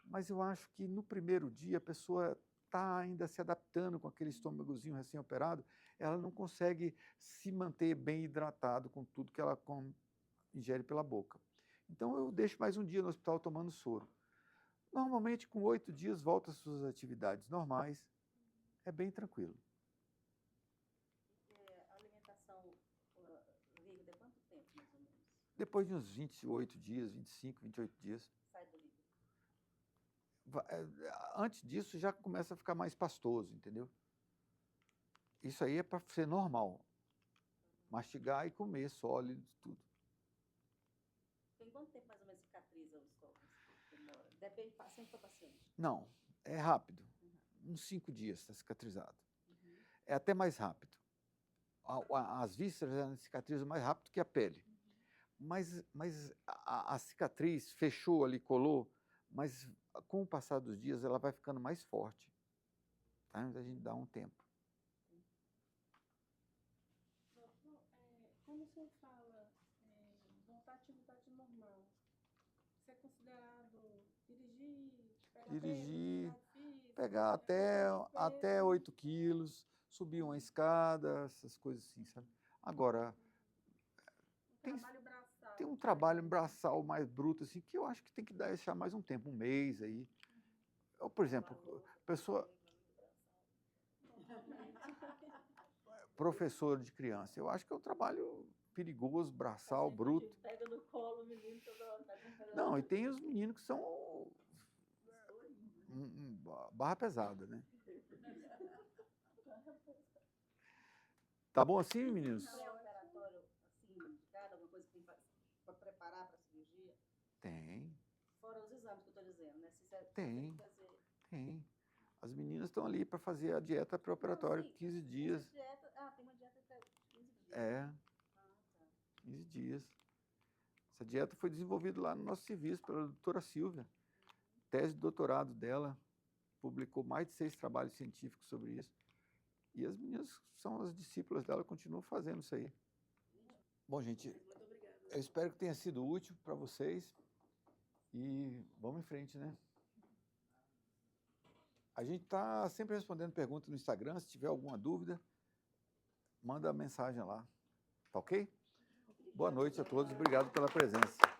mas eu acho que no primeiro dia a pessoa está ainda se adaptando com aquele estômagozinho recém-operado, ela não consegue se manter bem hidratado com tudo que ela ingere pela boca. Então eu deixo mais um dia no hospital tomando soro. Normalmente com 8 dias volta às suas atividades normais, é bem tranquilo. A alimentação líquida, quanto tempo, mais ou menos? Depois de uns 28 dias, 25, 28 dias. Sai do líquido. Antes disso já começa a ficar mais pastoso, entendeu? Isso aí é para ser normal. Mastigar e comer sólido, tudo. Tem quanto tempo mais ou menos cicatriza os corpos? Demora? Depende de paciente para paciente. Não, é rápido. Uns 5 dias está cicatrizado. É até mais rápido. As vísceras cicatrizam mais rápido que a pele. Mas a cicatriz fechou ali, colou, mas com o passar dos dias ela vai ficando mais forte. Tá? A gente dá um tempo. Doutor, quando o senhor fala voltar à atividade normal, isso é considerado dirigir, Pegar até 8 quilos, subir uma escada, essas coisas assim, sabe? Agora, tem um trabalho braçal mais bruto, assim, que eu acho que tem que deixar mais um tempo, 1 mês aí. Ou, por exemplo, professor de criança, eu acho que é um trabalho perigoso, braçal, bruto. Pega no colo o menino toda hora, tá com Não, e tem os meninos que são barra pesada, né? Tá bom assim, meninos? Pré-operatório, assim, indicado, alguma coisa que tem para preparar para a cirurgia? Tem. Fora os exames que eu estou dizendo, né? Se você Tem. que fazer... Tem. As meninas estão ali para fazer a dieta pré-operatória, 15 dias. Tem uma dieta de 15 dias. É. Tá. 15 dias. Essa dieta foi desenvolvida lá no nosso serviço pela doutora Silvia. Tese de doutorado dela, publicou mais de 6 trabalhos científicos sobre isso. E as meninas são as discípulas dela, continuam fazendo isso aí. Bom, gente, Muito obrigada. eu espero que tenha sido útil para vocês. E vamos em frente, né? A gente está sempre respondendo perguntas no Instagram. Se tiver alguma dúvida, manda mensagem lá. Tá ok? Boa noite a todos. Obrigado pela presença.